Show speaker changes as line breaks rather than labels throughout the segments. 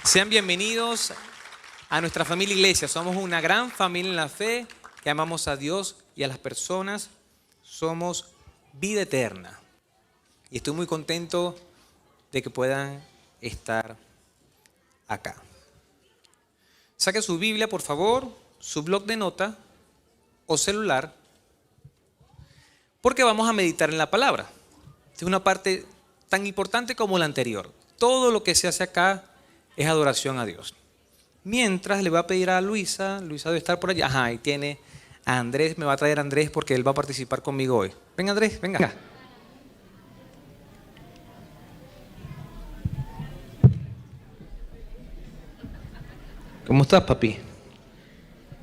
Sean bienvenidos a nuestra familia iglesia. Somos una gran familia en la fe que amamos a Dios y a las personas. Somos vida eterna. Y estoy muy contento de que puedan estar acá. Saque su Biblia, por favor, su bloc de nota o celular, porque vamos a meditar en la palabra. Esta es una parte tan importante como la anterior. Todo lo que se hace acá es adoración a Dios. Mientras le voy a pedir a Luisa debe estar por allá. Ajá, ahí tiene a Andrés, me va a traer a Andrés porque él va a participar conmigo hoy. Venga Andrés, venga. ¿Cómo estás, papi?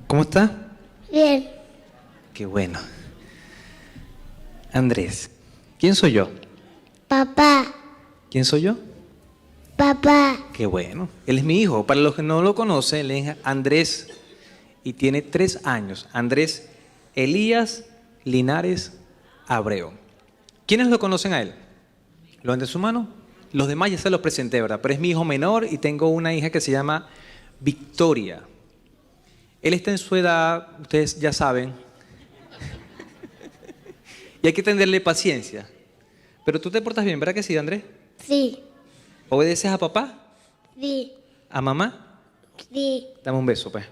¿Cómo estás?
Bien.
Qué bueno. Andrés, ¿quién soy yo?
Papá.
¿Quién soy yo?
Papá.
Qué bueno. Él es mi hijo. Para los que no lo conocen, él es Andrés y tiene 3 años. Andrés Elías Linares Abreu. ¿Quiénes lo conocen a él? ¿Lo ven de su mano? Los demás ya se los presenté, ¿verdad? Pero es mi hijo menor y tengo una hija que se llama Victoria. Él está en su edad, ustedes ya saben. Y hay que tenerle paciencia. Pero tú te portas bien, ¿verdad que sí, Andrés?
Sí.
¿Obedeces a papá?
Sí.
¿A mamá?
Sí.
Dame un beso, pues.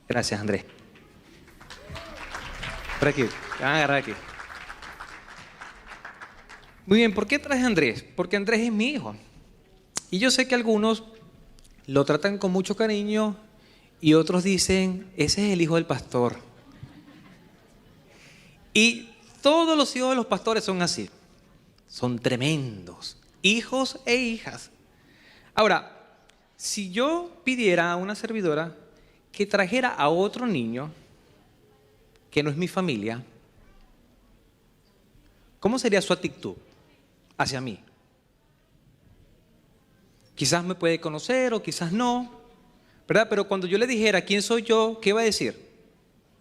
Gracias, Andrés. Por aquí. Te van a agarrar aquí. Muy bien, ¿por qué traje a Andrés? Porque Andrés es mi hijo. Y yo sé que algunos lo tratan con mucho cariño y otros dicen, ese es el hijo del pastor. Y todos los hijos de los pastores son así. Son tremendos. Hijos e hijas. Ahora, si yo pidiera a una servidora que trajera a otro niño que no es mi familia, ¿cómo sería su actitud hacia mí? Quizás me puede conocer o quizás no, ¿verdad? Pero cuando yo le dijera quién soy yo, ¿qué iba a decir?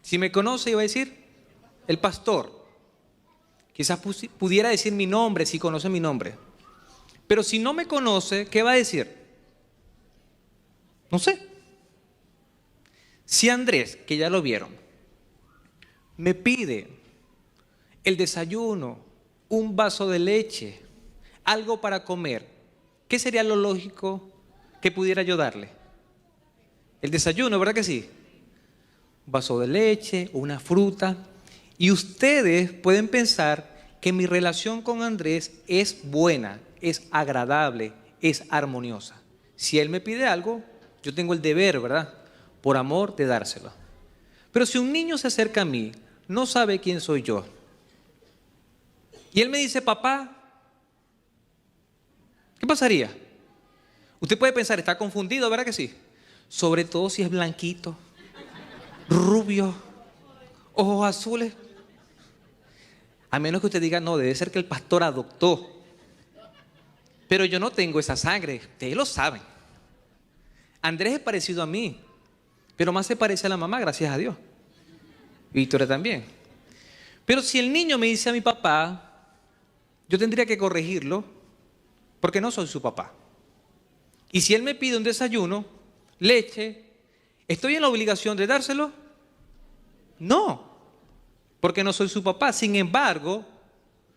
Si me conoce, iba a decir el pastor. Quizás pudiera decir mi nombre, si conoce mi nombre. Pero si no me conoce, ¿qué va a decir? No sé. Si Andrés, que ya lo vieron, me pide el desayuno, un vaso de leche, algo para comer, ¿qué sería lo lógico que pudiera yo darle? El desayuno, ¿verdad que sí? Un vaso de leche, una fruta. Y ustedes pueden pensar que mi relación con Andrés es buena, es agradable, es armoniosa. Si él me pide algo, yo tengo el deber, ¿verdad? Por amor de dárselo. Pero si un niño se acerca a mí, no sabe quién soy yo, y él me dice, papá, ¿qué pasaría? Usted puede pensar, está confundido, ¿verdad que sí? Sobre todo si es blanquito, rubio, ojos azules. A menos que usted diga, no, debe ser que el pastor adoptó. Pero yo no tengo esa sangre, ustedes lo saben. Andrés es parecido a mí, pero más se parece a la mamá, gracias a Dios. Victoria también. Pero si el niño me dice a mi papá, yo tendría que corregirlo, porque no soy su papá. Y si él me pide un desayuno, leche, ¿estoy en la obligación de dárselo? No, porque no soy su papá. Sin embargo,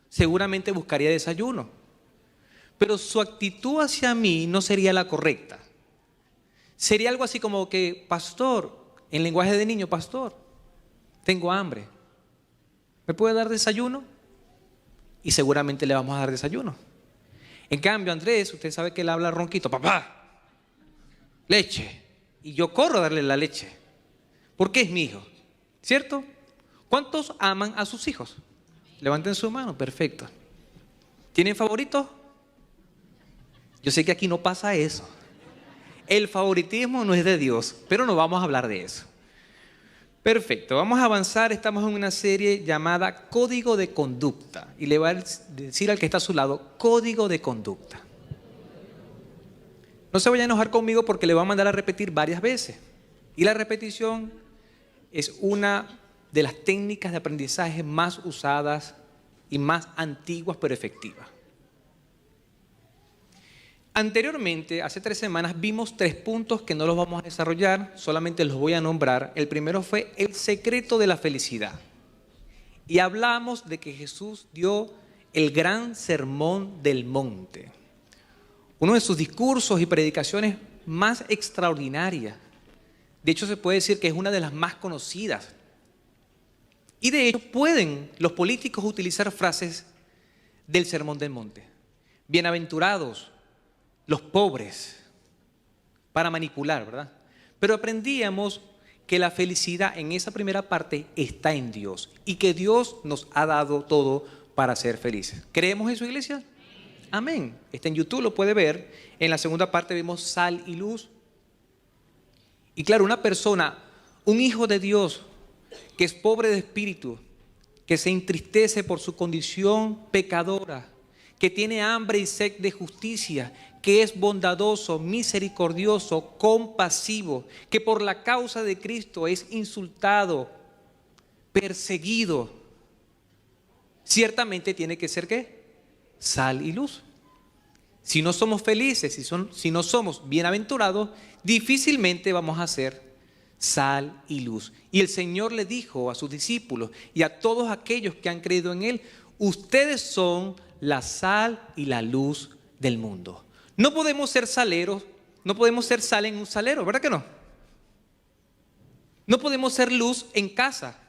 seguramente buscaría desayuno. Pero su actitud hacia mí no sería la correcta. Sería algo así como que, pastor, en lenguaje de niño, pastor, tengo hambre. ¿Me puede dar desayuno? Y seguramente le vamos a dar desayuno. En cambio, Andrés, usted sabe que él habla ronquito, papá, leche. Y yo corro a darle la leche, porque es mi hijo, ¿cierto? ¿Cuántos aman a sus hijos? Levanten su mano, perfecto. ¿Tienen favoritos? Yo sé que aquí no pasa eso. El favoritismo no es de Dios, pero no vamos a hablar de eso. Perfecto, vamos a avanzar. Estamos en una serie llamada Código de Conducta. Y le voy a decir al que está a su lado, Código de Conducta. No se vaya a enojar conmigo porque le voy a mandar a repetir varias veces. Y la repetición es una de las técnicas de aprendizaje más usadas y más antiguas pero efectivas. Anteriormente, hace 3 semanas, vimos 3 puntos que no los vamos a desarrollar, solamente los voy a nombrar. El primero fue el secreto de la felicidad. Y hablamos de que Jesús dio el gran sermón del monte. Uno de sus discursos y predicaciones más extraordinarias. De hecho, se puede decir que es una de las más conocidas. Y de hecho, pueden los políticos utilizar frases del sermón del monte. Bienaventurados los pobres, para manipular, ¿verdad? Pero aprendíamos que la felicidad en esa primera parte está en Dios y que Dios nos ha dado todo para ser felices. ¿Creemos en su iglesia? Amén. Está en YouTube, lo puede ver. En la segunda parte vemos sal y luz. Y claro, una persona, un hijo de Dios, que es pobre de espíritu, que se entristece por su condición pecadora, que tiene hambre y sed de justicia, que es bondadoso, misericordioso, compasivo, que por la causa de Cristo es insultado, perseguido, ciertamente tiene que ser ¿qué? Sal y luz. Si no somos felices, si no somos bienaventurados, difícilmente vamos a ser sal y luz. Y el Señor le dijo a sus discípulos y a todos aquellos que han creído en Él: ustedes son la sal y la luz del mundo. No podemos ser saleros, no podemos ser sal en un salero, ¿verdad que no? No podemos ser luz en casa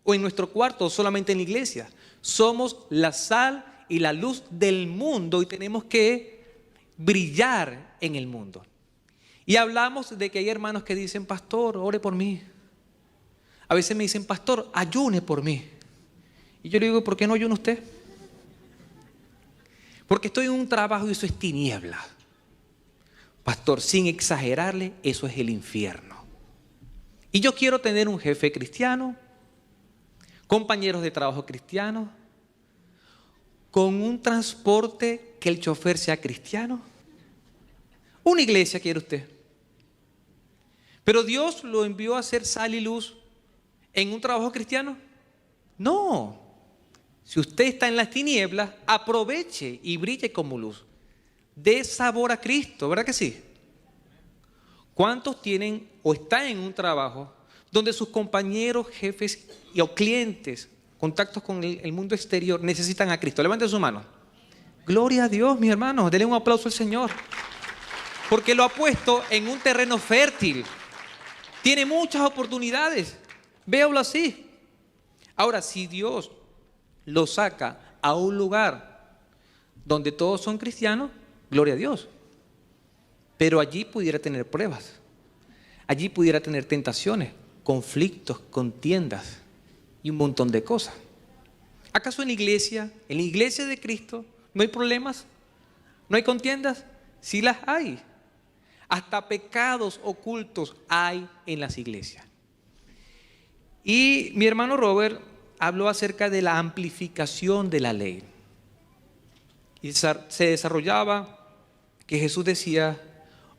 o en nuestro cuarto o solamente en la iglesia. Somos la sal y la luz del mundo y tenemos que brillar en el mundo. Y hablamos de que hay hermanos que dicen: pastor, ore por mí. A veces me dicen: pastor, ayune por mí. Y yo le digo: ¿por qué no ayuna usted? Porque estoy en un trabajo y eso es tiniebla. Pastor, sin exagerarle, eso es el infierno. Y yo quiero tener un jefe cristiano, compañeros de trabajo cristianos, con un transporte que el chofer sea cristiano. Una iglesia quiere usted. Pero Dios lo envió a hacer sal y luz en un trabajo cristiano. No. Si usted está en las tinieblas, aproveche y brille como luz. Dé sabor a Cristo, ¿verdad que sí? ¿Cuántos tienen o están en un trabajo donde sus compañeros, jefes o clientes, contactos con el mundo exterior, necesitan a Cristo? Levanten su mano. Gloria a Dios, mis hermanos. Denle un aplauso al Señor. Porque lo ha puesto en un terreno fértil. Tiene muchas oportunidades. Véalo así. Ahora, si Dios lo saca a un lugar donde todos son cristianos, gloria a Dios. Pero allí pudiera tener pruebas. Allí pudiera tener tentaciones, conflictos, contiendas y un montón de cosas. ¿Acaso en la iglesia de Cristo, no hay problemas? ¿No hay contiendas? Sí las hay. Hasta pecados ocultos hay en las iglesias. Y mi hermano Robert habló acerca de la amplificación de la ley. Y se desarrollaba que Jesús decía: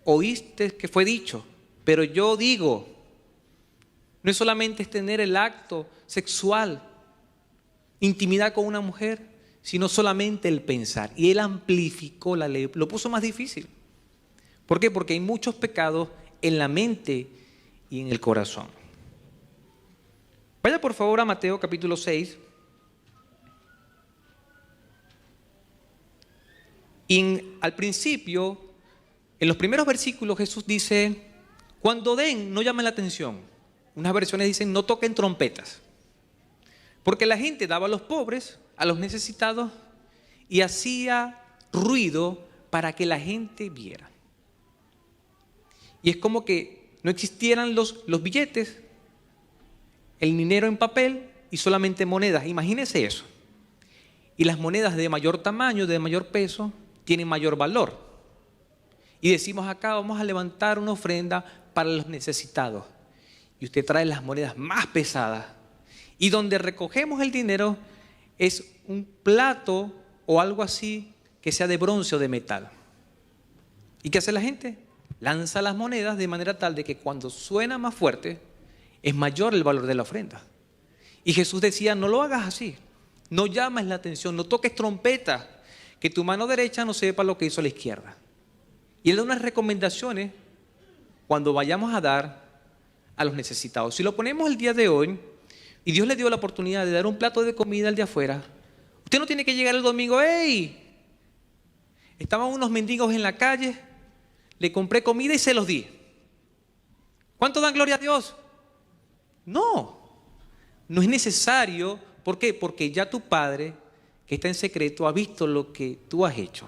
oíste que fue dicho, pero yo digo. No es solamente tener el acto sexual, intimidad con una mujer, sino solamente el pensar. Y él amplificó la ley, lo puso más difícil. ¿Por qué? Porque hay muchos pecados en la mente y en el corazón. Vaya por favor a Mateo capítulo 6. Y al principio, en los primeros versículos, Jesús dice: cuando den, no llamen la atención. Unas versiones dicen: no toquen trompetas. Porque la gente daba a los pobres, a los necesitados, y hacía ruido para que la gente viera. Y es como que no existieran los billetes, el dinero en papel y solamente monedas. Imagínense eso. Y las monedas de mayor tamaño, de mayor peso, tienen mayor valor. Y decimos acá: vamos a levantar una ofrenda para los necesitados. Y usted trae las monedas más pesadas. Y donde recogemos el dinero es un plato o algo así que sea de bronce o de metal. ¿Y qué hace la gente? Lanza las monedas de manera tal de que cuando suena más fuerte es mayor el valor de la ofrenda. Y Jesús decía: no lo hagas así. No llames la atención, no toques trompeta, que tu mano derecha no sepa lo que hizo la izquierda. Y Él da unas recomendaciones cuando vayamos a dar a los necesitados. Si lo ponemos el día de hoy, y Dios le dio la oportunidad de dar un plato de comida al de afuera, usted no tiene que llegar el domingo, ¡hey! Estaban unos mendigos en la calle, le compré comida y se los di. ¿Cuánto dan gloria a Dios? No, no es necesario. ¿Por qué? Porque ya tu Padre, que está en secreto, ha visto lo que tú has hecho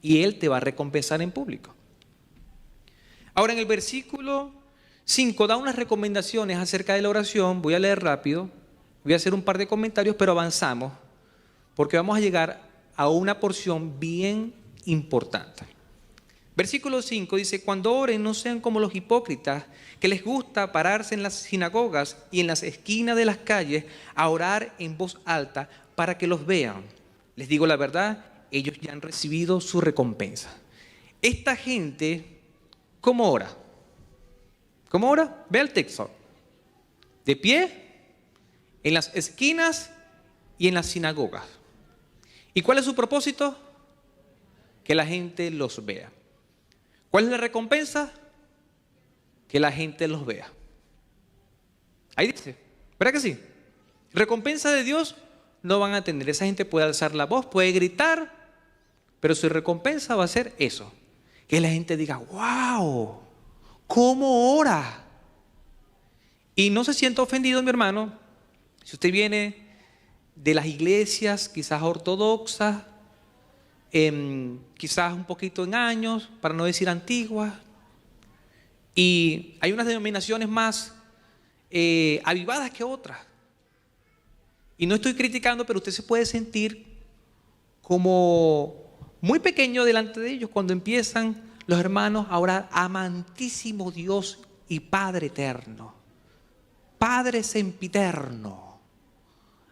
y Él te va a recompensar en público. Ahora, en el versículo 5 da unas recomendaciones acerca de la oración. Voy a leer rápido, voy a hacer un par de comentarios, pero avanzamos porque vamos a llegar a una porción bien importante. Versículo 5 dice: cuando oren, no sean como los hipócritas, que les gusta pararse en las sinagogas y en las esquinas de las calles a orar en voz alta para que los vean. Les digo la verdad, ellos ya han recibido su recompensa. Esta gente, ¿cómo ora? ¿Cómo ora? Ve el texto. De pie, en las esquinas y en las sinagogas. ¿Y cuál es su propósito? Que la gente los vea. ¿Cuál es la recompensa? Que la gente los vea. Ahí dice, ¿verdad que sí? Recompensa de Dios no van a tener. Esa gente puede alzar la voz, puede gritar, pero su recompensa va a ser eso. Que la gente diga, wow, ¿cómo ora? Y no se sienta ofendido, mi hermano, si usted viene de las iglesias quizás ortodoxas, quizás un poquito en años, para no decir antiguas, y hay unas denominaciones más avivadas que otras. Y no estoy criticando, pero usted se puede sentir como muy pequeño delante de ellos cuando empiezan los hermanos a orar: amantísimo Dios y Padre eterno, Padre sempiterno,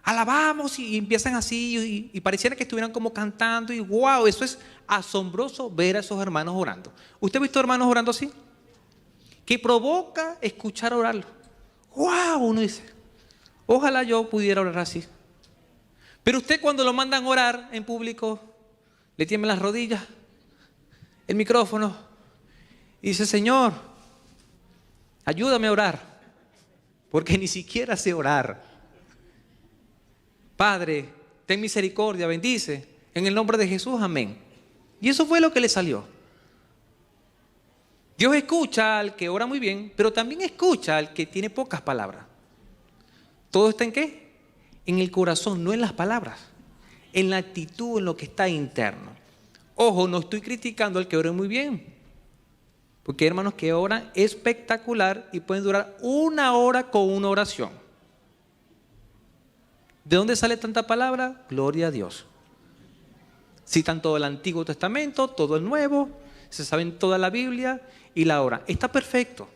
alabamos, y empiezan así y pareciera que estuvieran como cantando, y wow, eso es asombroso ver a esos hermanos orando. ¿Usted ha visto hermanos orando así? Que provoca escuchar orarlo. Wow, uno dice, ojalá yo pudiera orar así. Pero usted, cuando lo mandan orar en público, le tiemblan las rodillas, el micrófono, y dice: Señor, ayúdame a orar, porque ni siquiera sé orar. Padre, ten misericordia, bendice, en el nombre de Jesús, amén. Y eso fue lo que le salió. Dios escucha al que ora muy bien, pero también escucha al que tiene pocas palabras. ¿Todo está en qué? En el corazón, no en las palabras, en la actitud, en lo que está interno. Ojo, no estoy criticando al que ore muy bien, porque hay hermanos que oran espectacular y pueden durar 1 hora con una oración. ¿De dónde sale tanta palabra? Gloria a Dios. Citan todo el Antiguo Testamento, todo el Nuevo, se saben toda la Biblia y la oran. Está perfecto,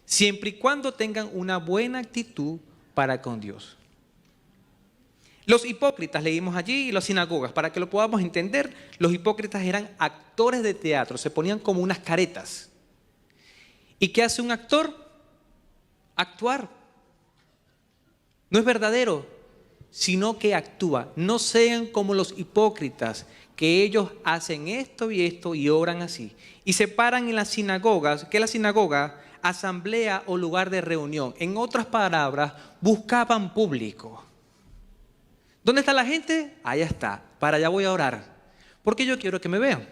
siempre y cuando tengan una buena actitud para con Dios. Los hipócritas, leímos allí, y las sinagogas, para que lo podamos entender, los hipócritas eran actores de teatro, se ponían como unas caretas. ¿Y qué hace un actor? Actuar. No es verdadero, sino que actúa. No sean como los hipócritas, que ellos hacen esto y oran así. Y se paran en las sinagogas, que la sinagoga, asamblea o lugar de reunión. En otras palabras, buscaban público. ¿Dónde está la gente? Allá está, para allá voy a orar, porque yo quiero que me vean.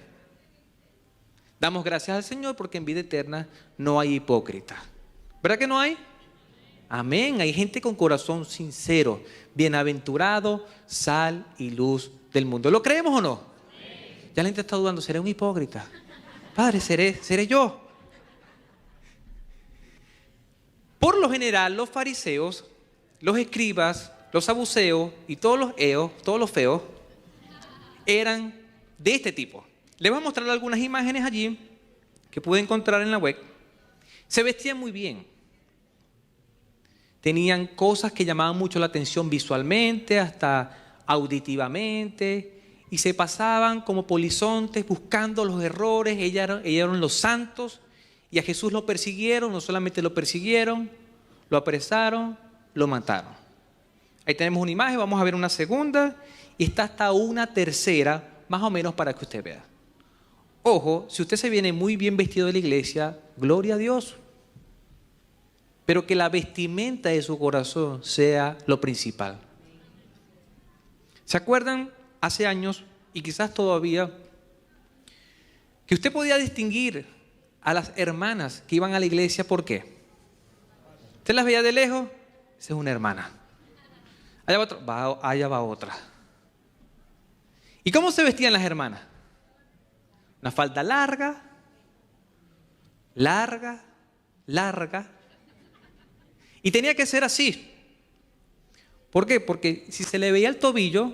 Damos gracias al Señor porque en vida eterna no hay hipócrita. ¿Verdad que no hay? Amén, hay gente con corazón sincero, bienaventurado, sal y luz del mundo. ¿Lo creemos o no? Ya la gente está dudando, ¿seré un hipócrita? Padre, ¿seré yo? Por lo general, los fariseos, los escribas, los saduceos y todos los eos, todos los feos, eran de este tipo. Les voy a mostrar algunas imágenes allí que pude encontrar en la web. Se vestían muy bien. Tenían cosas que llamaban mucho la atención visualmente, hasta auditivamente, y se pasaban como polizontes buscando los errores. Ellos eran los santos, y a Jesús lo persiguieron. No solamente lo persiguieron, lo apresaron, lo mataron. Ahí tenemos una imagen, vamos a ver una segunda, y está hasta una tercera, más o menos, para que usted vea. Ojo, si usted se viene muy bien vestido de la iglesia, gloria a Dios. Pero que la vestimenta de su corazón sea lo principal. ¿Se acuerdan hace años, y quizás todavía, que usted podía distinguir a las hermanas que iban a la iglesia? ¿Por qué? Usted las veía de lejos, esa es una hermana. Allá va otra, allá va otra. ¿Y cómo se vestían las hermanas? Una falda larga, larga, larga. Y tenía que ser así. ¿Por qué? Porque si se le veía el tobillo,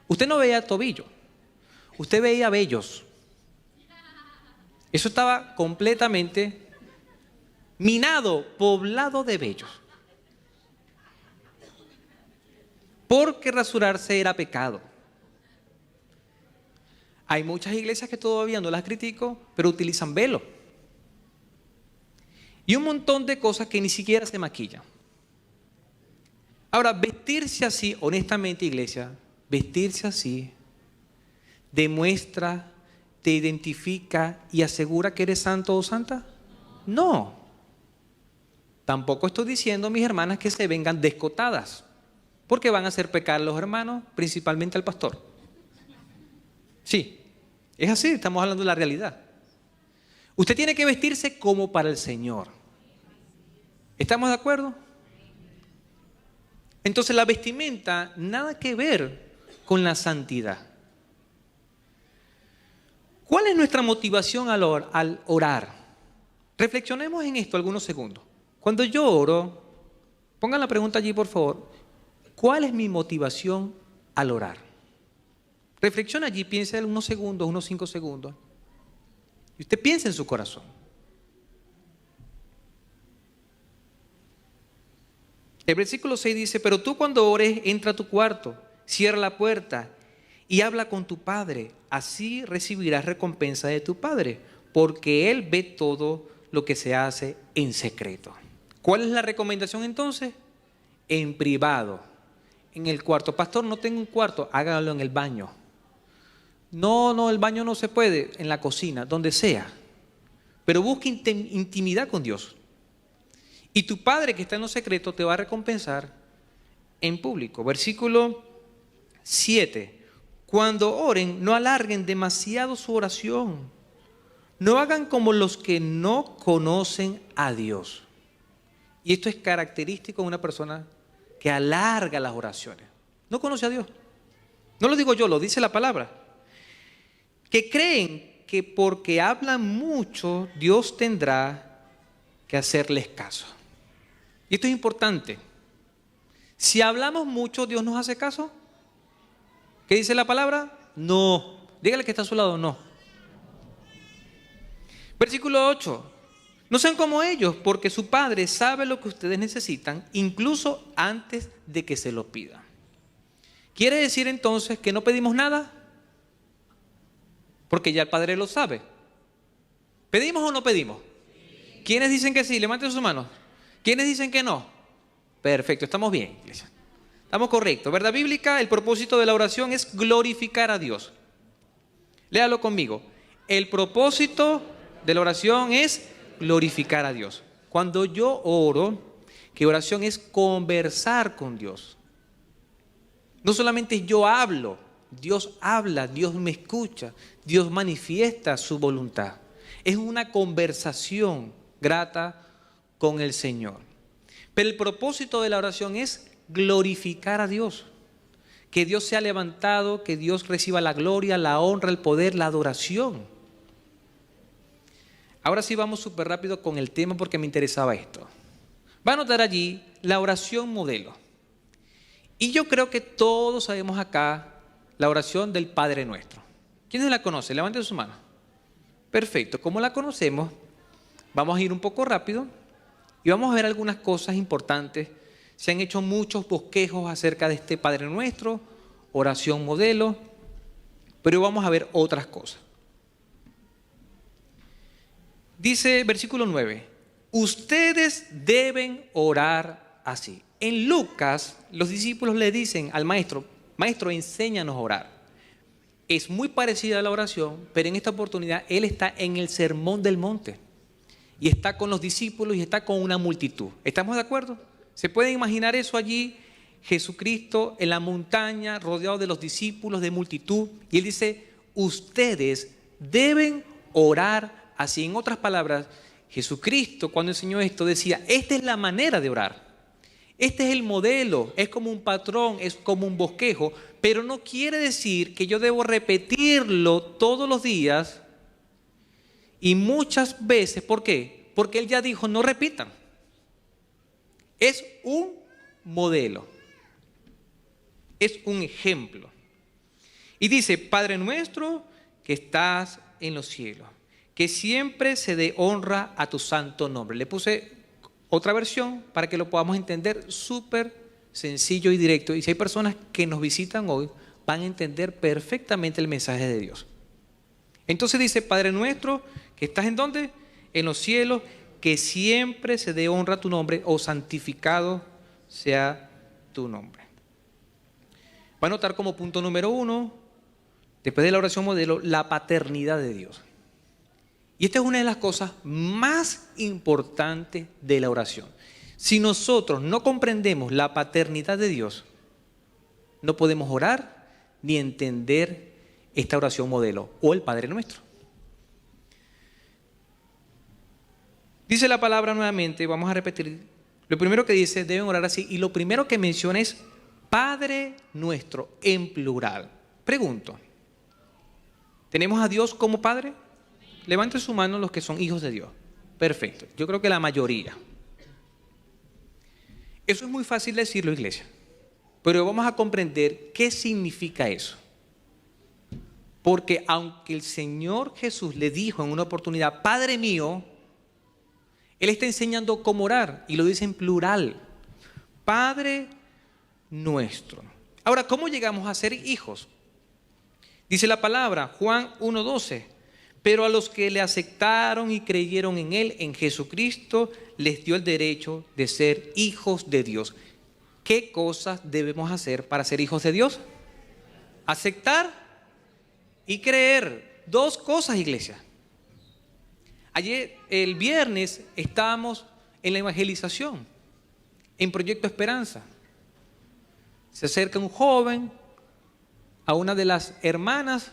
usted no veía tobillo, usted veía vellos. Eso estaba completamente minado, poblado de vellos. Porque rasurarse era pecado. Hay muchas iglesias que todavía no las critico, pero utilizan velo. Y un montón de cosas que ni siquiera se maquillan. Ahora, vestirse así, honestamente, iglesia, vestirse así demuestra, te identifica y asegura que eres santo o santa. No. Tampoco estoy diciendo, mis hermanas, que se vengan descotadas, porque van a hacer pecar a los hermanos, principalmente al pastor. Sí, es así, estamos hablando de la realidad. Usted tiene que vestirse como para el Señor. ¿Estamos de acuerdo? Entonces la vestimenta nada que ver con la santidad. ¿Cuál es nuestra motivación al orar? Reflexionemos en esto algunos segundos. Cuando yo oro, pongan la pregunta allí por favor, ¿cuál es mi motivación al orar? Reflexiona allí, piense unos segundos, unos 5 segundos. Y usted piensa en su corazón. El versículo 6 dice, pero tú cuando ores, entra a tu cuarto, cierra la puerta y habla con tu Padre. Así recibirás recompensa de tu Padre, porque Él ve todo lo que se hace en secreto. ¿Cuál es la recomendación entonces? En privado, en el cuarto. Pastor, no tengo un cuarto, hágalo en el baño. No, el baño no se puede, en la cocina, donde sea. Pero busque intimidad con Dios. Y tu Padre que está en lo secreto te va a recompensar en público. Versículo 7. Cuando oren, no alarguen demasiado su oración. No hagan como los que no conocen a Dios. Y esto es característico de una persona que alarga las oraciones. No conoce a Dios. No lo digo yo, lo dice la palabra. Que creen que porque hablan mucho, Dios tendrá que hacerles caso. Y esto es importante. Si hablamos mucho, ¿Dios nos hace caso? ¿Qué dice la palabra? No. Dígale que está a su lado, no. Versículo 8. No sean como ellos, porque su Padre sabe lo que ustedes necesitan, incluso antes de que se lo pidan. ¿Quiere decir entonces que no pedimos nada? Porque ya el Padre lo sabe. ¿Pedimos o no pedimos? ¿Quiénes dicen que sí? Levanten sus manos. ¿Quiénes dicen que no? Perfecto, estamos bien, iglesia. Estamos correctos. ¿Verdad bíblica? El propósito de la oración es glorificar a Dios. Léalo conmigo. El propósito de la oración es glorificar a Dios. Cuando yo oro, que oración es conversar con Dios. No solamente yo hablo, Dios habla, Dios me escucha, Dios manifiesta su voluntad. Es una conversación grata con el Señor. Pero el propósito de la oración es glorificar a Dios. Que Dios sea levantado, que Dios reciba la gloria, la honra, el poder, la adoración. Ahora sí vamos súper rápido con el tema porque me interesaba esto. Va a notar allí la oración modelo. Y yo creo que todos sabemos acá la oración del Padre Nuestro. ¿Quiénes la conocen? Levanten su mano. Perfecto. Como la conocemos, vamos a ir un poco rápido y vamos a ver algunas cosas importantes. Se han hecho muchos bosquejos acerca de este Padre Nuestro, oración modelo, pero vamos a ver otras cosas. Dice versículo 9, ustedes deben orar así. En Lucas, los discípulos le dicen al maestro, maestro, enséñanos a orar. es muy parecida a la oración, pero en esta oportunidad Él está en el Sermón del Monte. Y está con los discípulos y está con una multitud. ¿Estamos de acuerdo? ¿Se puede imaginar eso allí? Jesucristo en la montaña, rodeado de los discípulos, de multitud. Y Él dice, ustedes deben orar así. En otras palabras, Jesucristo cuando enseñó esto decía, esta es la manera de orar. Este es el modelo, es como un patrón, es como un bosquejo, pero no quiere decir que yo debo repetirlo todos los días y muchas veces. ¿Por qué? Porque Él ya dijo, no repitan. Es un modelo, es un ejemplo. Y dice, Padre nuestro que estás en los cielos, que siempre se dé honra a tu santo nombre. Le puse otra versión para que lo podamos entender súper sencillo y directo. Y si hay personas que nos visitan hoy, van a entender perfectamente el mensaje de Dios. Entonces dice, Padre nuestro, que estás en ¿dónde? En los cielos, que siempre se dé honra a tu nombre, o santificado sea tu nombre. Va a notar como punto número 1, después de la oración modelo, la paternidad de Dios. Y esta es una de las cosas más importantes de la oración. Si nosotros no comprendemos la paternidad de Dios, no podemos orar ni entender esta oración modelo o el Padre Nuestro. Dice la palabra nuevamente, vamos a repetir. Lo primero que dice, deben orar así. Y lo primero que menciona es Padre Nuestro en plural. Pregunto, ¿tenemos a Dios como Padre? Levanten su mano los que son hijos de Dios. Perfecto. Yo creo que la mayoría. Eso es muy fácil decirlo, iglesia. Pero vamos a comprender qué significa eso. Porque aunque el Señor Jesús le dijo en una oportunidad, Padre mío, Él está enseñando cómo orar y lo dice en plural. Padre nuestro. Ahora, ¿cómo llegamos a ser hijos? Dice la palabra, Juan 1:12. Pero a los que le aceptaron y creyeron en Él, en Jesucristo, les dio el derecho de ser hijos de Dios. ¿Qué cosas debemos hacer para ser hijos de Dios? Aceptar y creer. Dos cosas, iglesia. Ayer, el viernes, estábamos en la evangelización, en Proyecto Esperanza. Se acerca un joven a una de las hermanas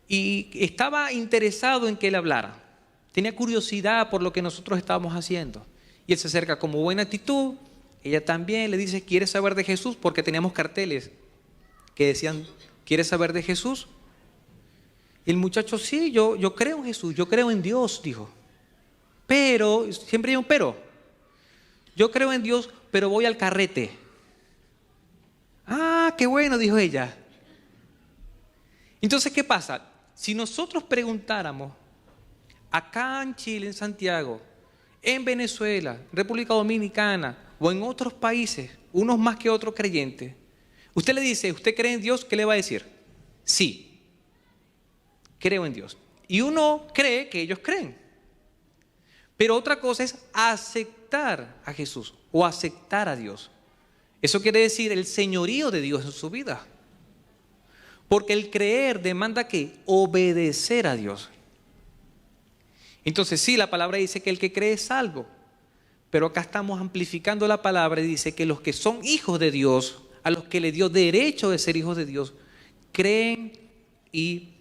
y estaba interesado en que él hablara. Tenía curiosidad por lo que nosotros estábamos haciendo. Y él se acerca con buena actitud. Ella también le dice, ¿quieres saber de Jesús? Porque teníamos carteles que decían, ¿quieres saber de Jesús? Y el muchacho, sí, yo creo en Jesús, yo creo en Dios, dijo. Pero, siempre hay un pero. Yo creo en Dios, pero voy al carrete. Ah, qué bueno, dijo ella. Entonces, ¿qué pasa? Si nosotros preguntáramos acá en Chile, en Santiago, en Venezuela, República Dominicana o en otros países, unos más que otros creyentes, usted le dice, ¿usted cree en Dios? ¿Qué le va a decir? Sí, creo en Dios. Y uno cree que ellos creen. Pero otra cosa es aceptar a Jesús o aceptar a Dios. Eso quiere decir el señorío de Dios en su vida. Porque el creer demanda que obedecer a Dios. Entonces sí, la palabra dice que el que cree es salvo. Pero acá estamos amplificando la palabra y dice que los que son hijos de Dios, a los que le dio derecho de ser hijos de Dios, creen y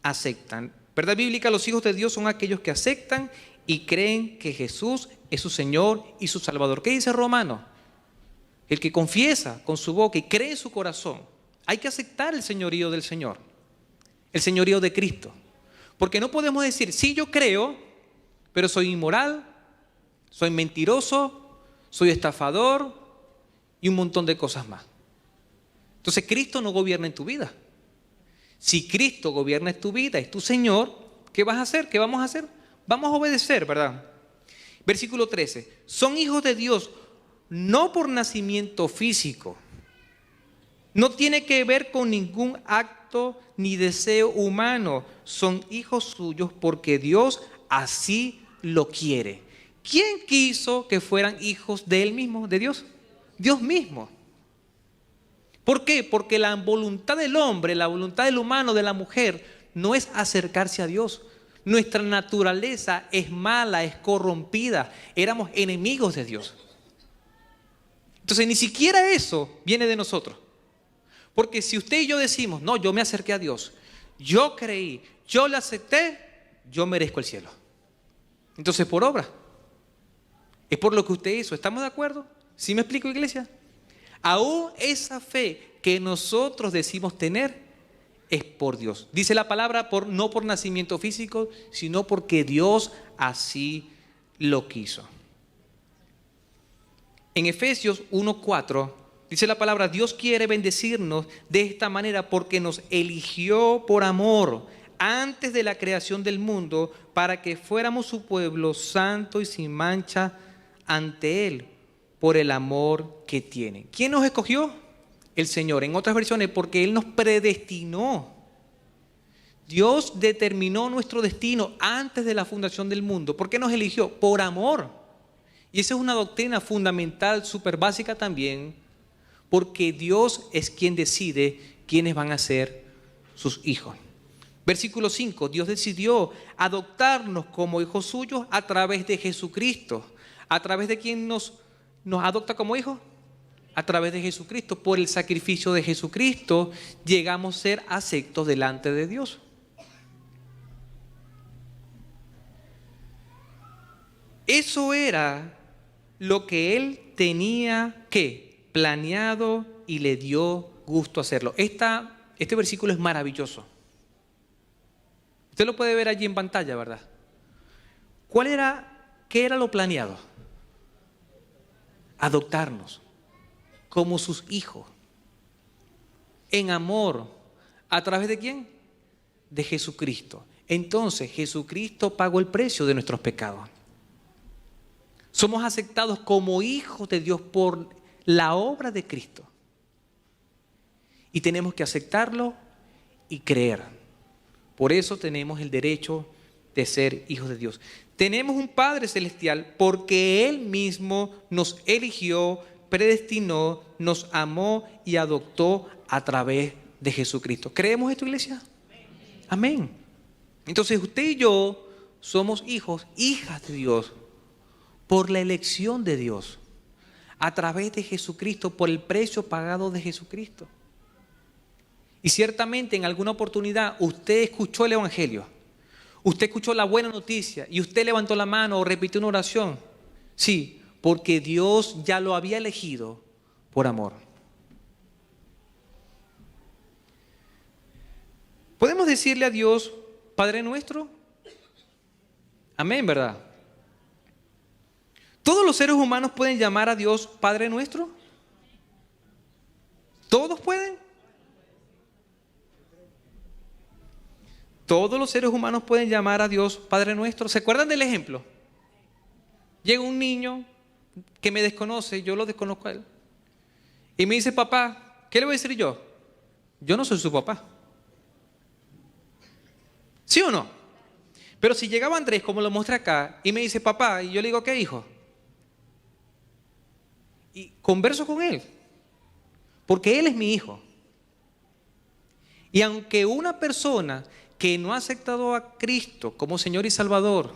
aceptan. ¿Verdad bíblica? Los hijos de Dios son aquellos que aceptan y creen que Jesús es su Señor y su Salvador. ¿Qué dice Romano? El que confiesa con su boca y cree en su corazón. Hay que aceptar el señorío del Señor, el señorío de Cristo. Porque no podemos decir, sí, yo creo, pero soy inmoral, soy mentiroso, soy estafador y un montón de cosas más. Entonces Cristo no gobierna en tu vida. Si Cristo gobierna en tu vida, es tu Señor, ¿qué vas a hacer? ¿Qué vamos a hacer? Vamos a obedecer, ¿verdad? Versículo 13. Son hijos de Dios no por nacimiento físico. No tiene que ver con ningún acto ni deseo humano. Son hijos suyos porque Dios así lo quiere. ¿Quién quiso que fueran hijos de Él mismo, de Dios? Dios mismo. ¿Por qué? Porque la voluntad del hombre, la voluntad del humano, de la mujer, no es acercarse a Dios. Nuestra naturaleza es mala, es corrompida. Éramos enemigos de Dios. Entonces ni siquiera eso viene de nosotros. Porque si usted y yo decimos, no, yo me acerqué a Dios, yo creí, yo le acepté, yo merezco el cielo. Entonces por obra. Es por lo que usted hizo. ¿Estamos de acuerdo? ¿Sí me explico, iglesia? Aún esa fe que nosotros decimos tener es por Dios. Dice la palabra, no por nacimiento físico, sino porque Dios así lo quiso. En Efesios 1:4 dice la palabra, Dios quiere bendecirnos de esta manera porque nos eligió por amor antes de la creación del mundo para que fuéramos su pueblo santo y sin mancha ante Él por el amor que tiene. ¿Quién nos escogió? El Señor. En otras versiones, porque Él nos predestinó. Dios determinó nuestro destino antes de la fundación del mundo. ¿Por qué nos eligió? Por amor. Y esa es una doctrina fundamental, súper básica también, porque Dios es quien decide quiénes van a ser sus hijos. Versículo 5, Dios decidió adoptarnos como hijos suyos a través de Jesucristo. ¿A través de quién nos adopta como hijos? A través de Jesucristo. Por el sacrificio de Jesucristo llegamos a ser aceptos delante de Dios. Eso era lo que Él tenía que planeado y le dio gusto hacerlo. Este versículo es maravilloso. Usted lo puede ver allí en pantalla, ¿verdad? ¿Qué era lo planeado? Adoptarnos como sus hijos, en amor. ¿A través de quién? De Jesucristo. Entonces Jesucristo pagó el precio de nuestros pecados. Somos aceptados como hijos de Dios por la obra de Cristo. Y tenemos que aceptarlo y creer. Por eso tenemos el derecho de ser hijos de Dios. Tenemos un Padre Celestial porque Él mismo nos eligió, predestinó, nos amó y adoptó a través de Jesucristo. ¿Creemos esto, iglesia? Amén. Entonces usted y yo somos hijos, hijas de Dios, por la elección de Dios, a través de Jesucristo, por el precio pagado de Jesucristo. Y ciertamente en alguna oportunidad usted escuchó el Evangelio, usted escuchó la buena noticia y usted levantó la mano o repitió una oración. Sí, porque Dios ya lo había elegido por amor. ¿Podemos decirle a Dios, Padre nuestro? Amén, ¿verdad? ¿Todos los seres humanos pueden llamar a Dios Padre nuestro? ¿Todos pueden? ¿Todos los seres humanos pueden llamar a Dios Padre nuestro? ¿Se acuerdan del ejemplo? Llega un niño que me desconoce, yo lo desconozco a él, y me dice, papá, ¿qué le voy a decir yo? Yo no soy su papá. ¿Sí o no? Pero si llegaba Andrés, como lo muestra acá, y me dice, papá, y yo le digo, ¿qué hijo? Y converso con él, porque él es mi hijo. Y aunque una persona que no ha aceptado a Cristo como Señor y Salvador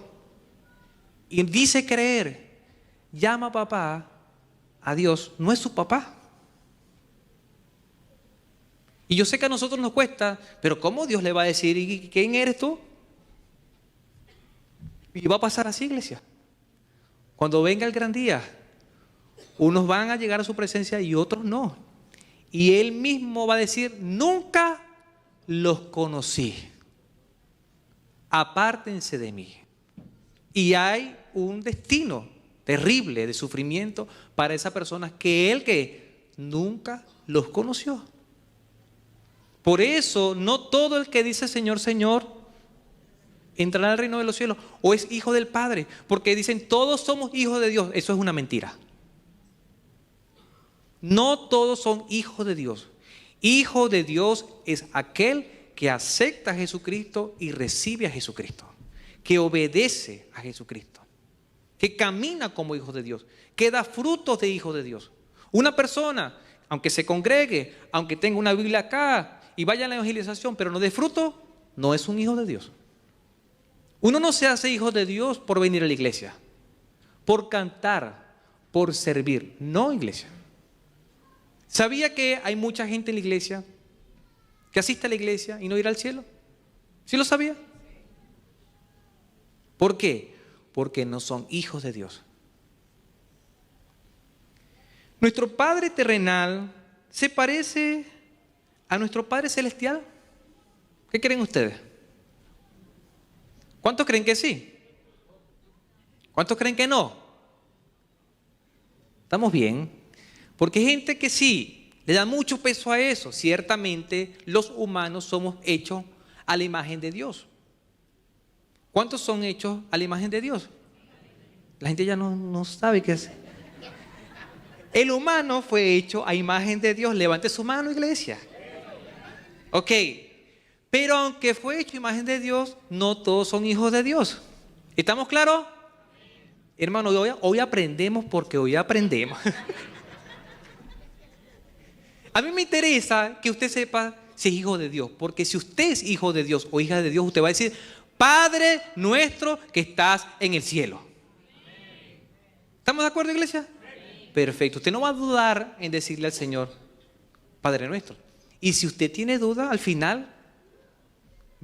y dice creer, llama papá a Dios, no es su papá. Y yo sé que a nosotros nos cuesta, pero ¿cómo Dios le va a decir, ¿y quién eres tú? Y va a pasar así, iglesia. Cuando venga el gran día, unos van a llegar a su presencia y otros no. Y Él mismo va a decir, nunca los conocí. Apártense de mí. Y hay un destino terrible de sufrimiento para esas personas que Él que nunca los conoció. Por eso no todo el que dice Señor, Señor entrará al reino de los cielos o es hijo del Padre, porque dicen todos somos hijos de Dios. Eso es una mentira. No todos son hijos de Dios. Hijo de Dios es aquel que acepta a Jesucristo y recibe a Jesucristo, que obedece a Jesucristo, que camina como hijo de Dios, que da frutos de hijo de Dios. Una persona aunque se congregue, aunque tenga una Biblia acá y vaya a la evangelización, pero no dé fruto, no es un hijo de Dios. Uno no se hace hijo de Dios por venir a la iglesia, por cantar, por servir, no iglesia. ¿Sabía que hay mucha gente en la iglesia que asiste a la iglesia y no irá al cielo? ¿Sí lo sabía? ¿Por qué? Porque no son hijos de Dios. Nuestro Padre terrenal se parece a nuestro Padre celestial. ¿Qué creen ustedes? ¿Cuántos creen que sí? ¿Cuántos creen que no? Estamos bien. Porque hay gente que sí, le da mucho peso a eso. Ciertamente los humanos somos hechos a la imagen de Dios. ¿Cuántos son hechos a la imagen de Dios? La gente ya no sabe qué es. El humano fue hecho a imagen de Dios. Levante su mano, iglesia. Ok. Pero aunque fue hecho a imagen de Dios, no todos son hijos de Dios. ¿Estamos claros? Hermano, hoy aprendemos porque hoy aprendemos. A mí me interesa que usted sepa si es hijo de Dios. Porque si usted es hijo de Dios o hija de Dios, usted va a decir: Padre nuestro que estás en el cielo. ¿Estamos de acuerdo, iglesia? Perfecto. Usted no va a dudar en decirle al Señor: Padre nuestro. Y si usted tiene duda, al final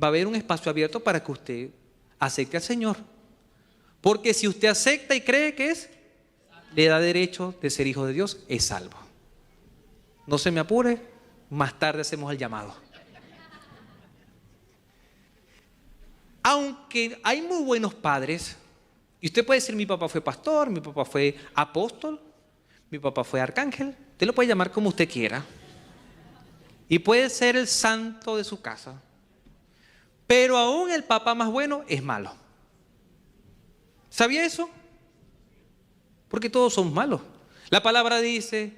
va a haber un espacio abierto para que usted acepte al Señor. Porque si usted acepta y cree que es, le da derecho de ser hijo de Dios, es salvo. No se me apure, más tarde hacemos el llamado. Aunque hay muy buenos padres, y usted puede decir: mi papá fue pastor, mi papá fue apóstol, mi papá fue arcángel, usted lo puede llamar como usted quiera, y puede ser el santo de su casa, pero aún el papá más bueno es malo. ¿Sabía eso? Porque todos somos malos. La palabra dice: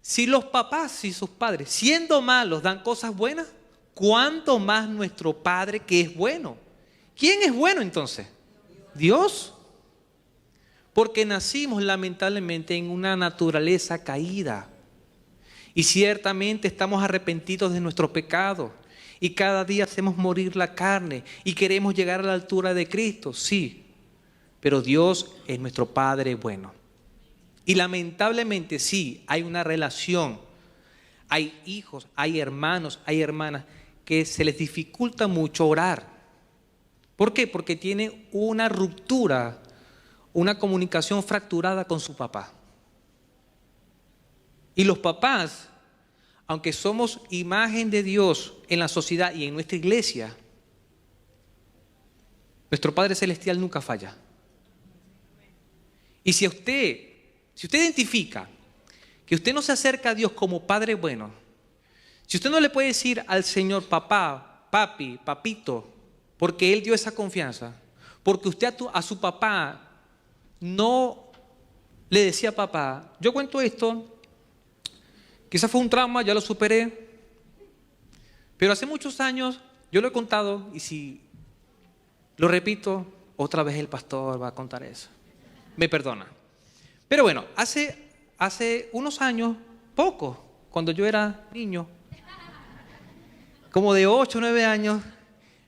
si los papás y sus padres, siendo malos, dan cosas buenas, ¿cuánto más nuestro Padre que es bueno? ¿Quién es bueno entonces? Dios. Porque nacimos lamentablemente en una naturaleza caída. Y ciertamente estamos arrepentidos de nuestro pecado. Y cada día hacemos morir la carne. Y queremos llegar a la altura de Cristo. Sí. Pero Dios es nuestro Padre bueno. Y lamentablemente sí, hay una relación. Hay hijos, hay hermanos, hay hermanas que se les dificulta mucho orar. ¿Por qué? Porque tiene una ruptura, una comunicación fracturada con su papá. Y los papás, aunque somos imagen de Dios en la sociedad y en nuestra iglesia, nuestro Padre Celestial nunca falla. Y si usted identifica que usted no se acerca a Dios como Padre bueno, si usted no le puede decir al Señor papá, papi, papito, porque Él dio esa confianza, porque usted a su papá no le decía papá. Yo cuento esto, quizás fue un trauma, ya lo superé, pero hace muchos años yo lo he contado, y si lo repito, otra vez el pastor va a contar eso. Me perdona. Pero bueno, hace unos años, poco, cuando yo era niño, como de 8 o 9 años,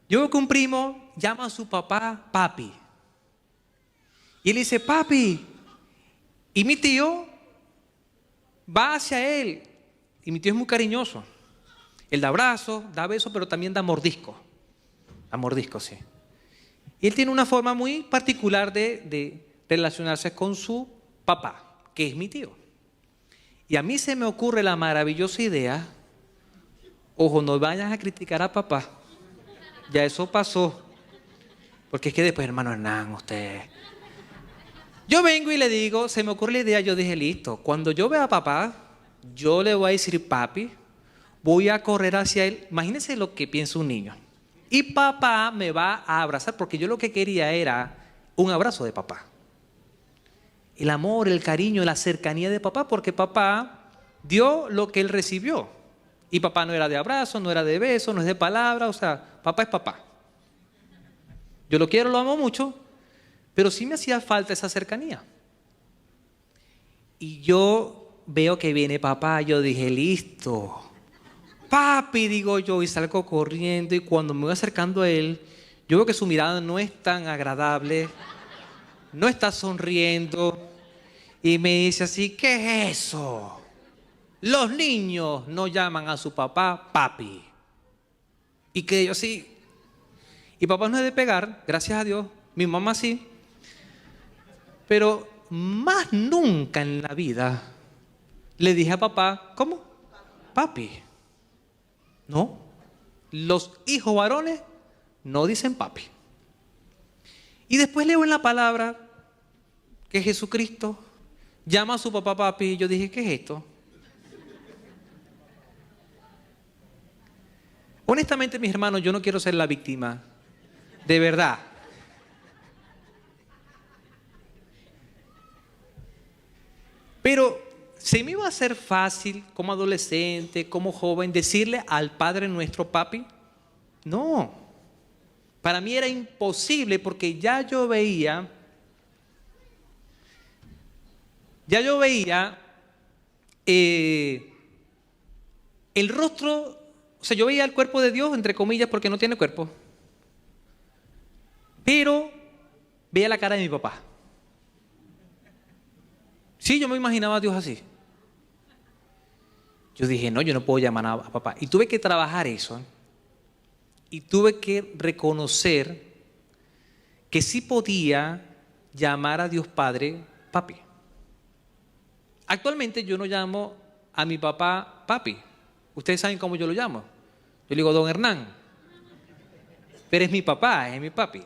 yo veo que un primo llama a su papá papi. Y él dice: papi. Y mi tío va hacia él. Y mi tío es muy cariñoso. Él da abrazos, da besos, pero también da mordisco. Da mordisco, sí. Y él tiene una forma muy particular de relacionarse con su papá, que es mi tío. Y a mí se me ocurre la maravillosa idea: ojo, no vayan a criticar a papá. Ya eso pasó. Porque es que después, hermano Hernán, usted... Yo vengo y le digo, se me ocurre la idea, yo dije: listo, cuando yo vea a papá, yo le voy a decir papi, voy a correr hacia él. Imagínense lo que piensa un niño. Y papá me va a abrazar, porque yo lo que quería era un abrazo de papá. El amor, el cariño, la cercanía de papá, porque papá dio lo que él recibió. Y papá no era de abrazo, no era de beso, no es de palabra, o sea, papá es papá. Yo lo quiero, lo amo mucho, pero sí me hacía falta esa cercanía. Y yo veo que viene papá, yo dije, listo. Papi, digo yo, y salgo corriendo, y cuando me voy acercando a él, yo veo que su mirada no es tan agradable, no está sonriendo, y me dice así, ¿qué es eso? Los niños no llaman a su papá papi. Y que yo así, y papá no es de pegar, gracias a Dios, mi mamá sí, pero más nunca en la vida le dije a papá, ¿cómo? Papi. No, los hijos varones no dicen papi. Y después leo en la palabra que Jesucristo llama a su papá papi, y yo dije, ¿qué es esto? Honestamente, mis hermanos, yo no quiero ser la víctima, de verdad. Pero ¿se me iba a hacer fácil como adolescente, como joven, decirle al Padre nuestro papi? No. Para mí era imposible porque ya yo veía el rostro, o sea, yo veía el cuerpo de Dios, entre comillas, porque no tiene cuerpo. Pero veía la cara de mi papá. Sí, yo me imaginaba a Dios así. Yo dije, no, yo no puedo llamar a papá. Y tuve que trabajar eso. Y tuve que reconocer que sí podía llamar a Dios Padre papi. Actualmente yo no llamo a mi papá papi. Ustedes saben cómo yo lo llamo. Yo le digo don Hernán. Pero es mi papá, es mi papi.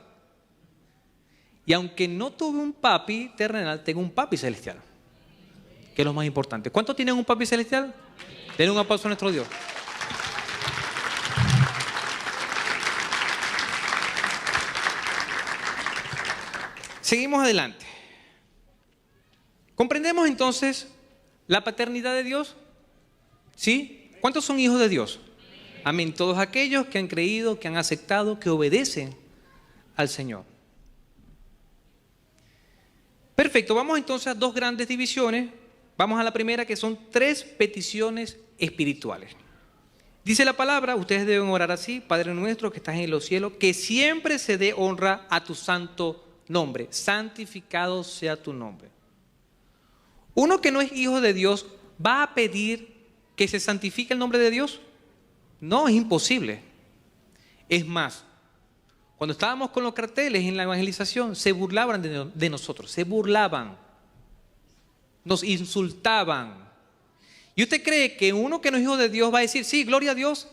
Y aunque no tuve un papi terrenal, tengo un papi celestial, que es lo más importante. ¿Cuántos tienen un papi celestial? Denle un aplauso a nuestro Dios. Seguimos adelante. ¿Comprendemos entonces la paternidad de Dios? ¿Sí? ¿Cuántos son hijos de Dios? Amén. Todos aquellos que han creído, que han aceptado, que obedecen al Señor. Perfecto, vamos entonces a dos grandes divisiones. Vamos a la primera, que son 3 peticiones espirituales. Dice la palabra, ustedes deben orar así: Padre nuestro que estás en los cielos, que siempre se dé honra a tu santo nombre. Santificado sea tu nombre. Uno que no es hijo de Dios, ¿va a pedir que se santifique el nombre de Dios? No, es imposible. Es más, cuando estábamos con los carteles en la evangelización, se burlaban de nosotros, se burlaban, nos insultaban. ¿Y usted cree que uno que no es hijo de Dios va a decir, sí, gloria a Dios,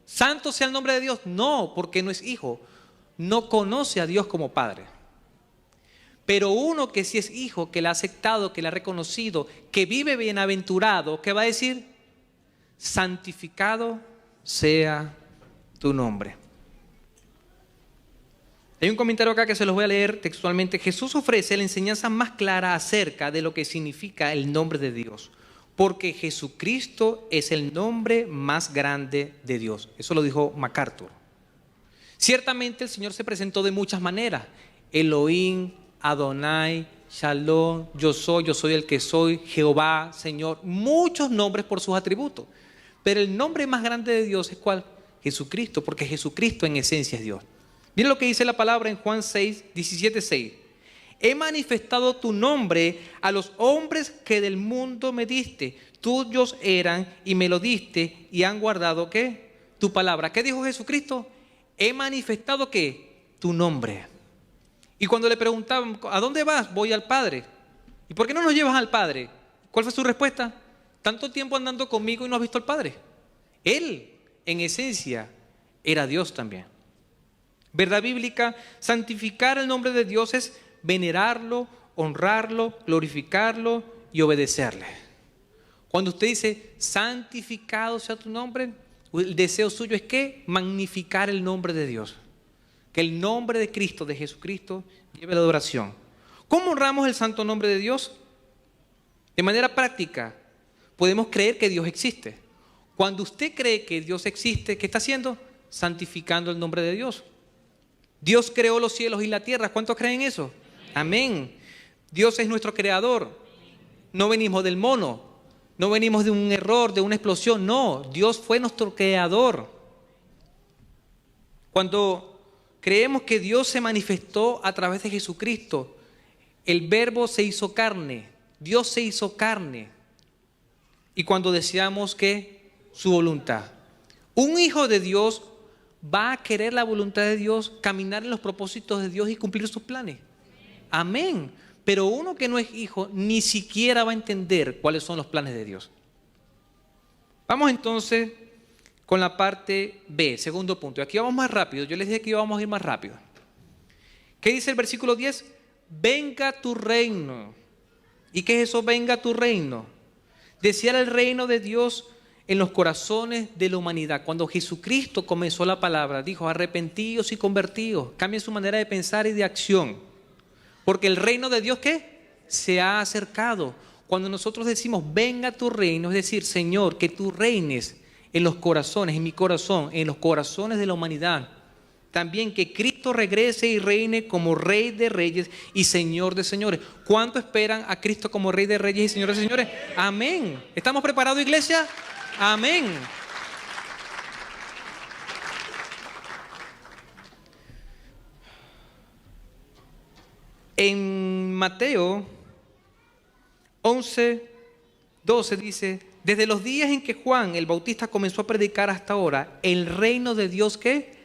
santo sea el nombre de Dios? No, porque no es hijo, no conoce a Dios como Padre. Pero uno que sí es hijo, que le ha aceptado, que le ha reconocido, que vive bienaventurado, ¿qué va a decir? Santificado sea tu nombre. Hay un comentario acá que se los voy a leer textualmente. Jesús ofrece la enseñanza más clara acerca de lo que significa el nombre de Dios, porque Jesucristo es el nombre más grande de Dios. Eso lo dijo MacArthur. Ciertamente el Señor se presentó de muchas maneras: Elohim, Adonai, Shalom, yo soy el que soy, Jehová, Señor, muchos nombres por sus atributos. Pero el nombre más grande de Dios es ¿cuál? Jesucristo, porque Jesucristo en esencia es Dios. Miren lo que dice la palabra en Juan 6, 17, 6. He manifestado tu nombre a los hombres que del mundo me diste. Tuyos eran y me lo diste y han guardado ¿qué? Tu palabra. ¿Qué dijo Jesucristo? He manifestado ¿qué? Tu nombre. Y cuando le preguntaban, ¿a dónde vas? Voy al Padre. ¿Y por qué no nos llevas al Padre? ¿Cuál fue su respuesta? Tanto tiempo andando conmigo y no has visto al Padre. Él, en esencia, era Dios también. Verdad bíblica: santificar el nombre de Dios es venerarlo, honrarlo, glorificarlo y obedecerle. Cuando usted dice, santificado sea tu nombre, el deseo suyo es ¿qué? Magnificar el nombre de Dios. Que el nombre de Cristo, de Jesucristo, lleve la adoración. ¿Cómo honramos el santo nombre de Dios? De manera práctica, podemos creer que Dios existe. Cuando usted cree que Dios existe, ¿qué está haciendo? Santificando el nombre de Dios. Dios creó los cielos y la tierra. ¿Cuántos creen eso? Amén. Dios es nuestro creador. No venimos del mono. No venimos de un error, de una explosión. No, Dios fue nuestro creador. Cuando creemos que Dios se manifestó a través de Jesucristo, el Verbo se hizo carne, Dios se hizo carne. Y cuando deseamos que su voluntad, un hijo de Dios va a querer la voluntad de Dios, caminar en los propósitos de Dios y cumplir sus planes. Amén. Pero uno que no es hijo ni siquiera va a entender cuáles son los planes de Dios. Vamos entonces con la parte B, segundo punto. Aquí vamos más rápido. Yo les dije que íbamos a ir más rápido. ¿Qué dice el versículo 10? Venga tu reino. ¿Y qué es eso? Venga tu reino. Desear el reino de Dios en los corazones de la humanidad. Cuando Jesucristo comenzó la palabra, dijo: arrepentíos y convertíos. Cambien su manera de pensar y de acción. Porque el reino de Dios, ¿qué? Se ha acercado. Cuando nosotros decimos, venga tu reino, es decir, Señor, que tú reines en los corazones, en mi corazón, en los corazones de la humanidad. También que Cristo regrese y reine como Rey de Reyes y Señor de Señores. ¿Cuánto esperan a Cristo como Rey de Reyes y Señor de Señores? Amén. ¿Estamos preparados, iglesia? Amén. En Mateo 11:12 dice: desde los días en que Juan el Bautista comenzó a predicar hasta ahora, el reino de Dios que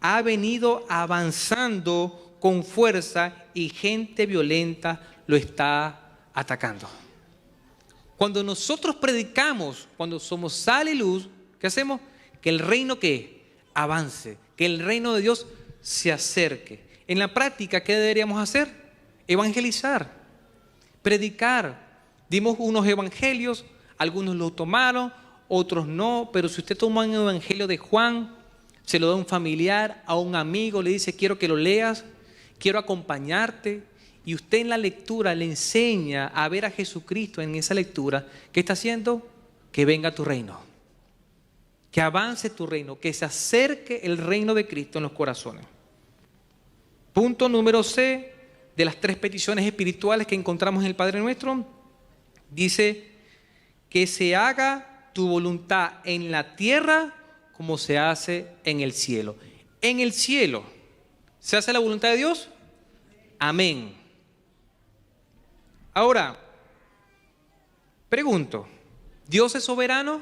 ha venido avanzando con fuerza y gente violenta lo está atacando. Cuando nosotros predicamos, cuando somos sal y luz, ¿qué hacemos? Que el reino que avance, que el reino de Dios se acerque. En la práctica, ¿qué deberíamos hacer? Evangelizar, predicar. Dimos unos evangelios, algunos lo tomaron, otros no, pero si usted toma un evangelio de Juan, se lo da a un familiar, a un amigo, le dice: quiero que lo leas, quiero acompañarte, y usted en la lectura le enseña a ver a Jesucristo en esa lectura. ¿Qué está haciendo? Que venga tu reino, que avance tu reino, que se acerque el reino de Cristo en los corazones. Punto número C de las 3 peticiones espirituales que encontramos en el Padre Nuestro, dice: que se haga tu voluntad en la tierra como se hace en el cielo. En el cielo, ¿se hace la voluntad de Dios? Amén. Ahora, pregunto, ¿Dios es soberano?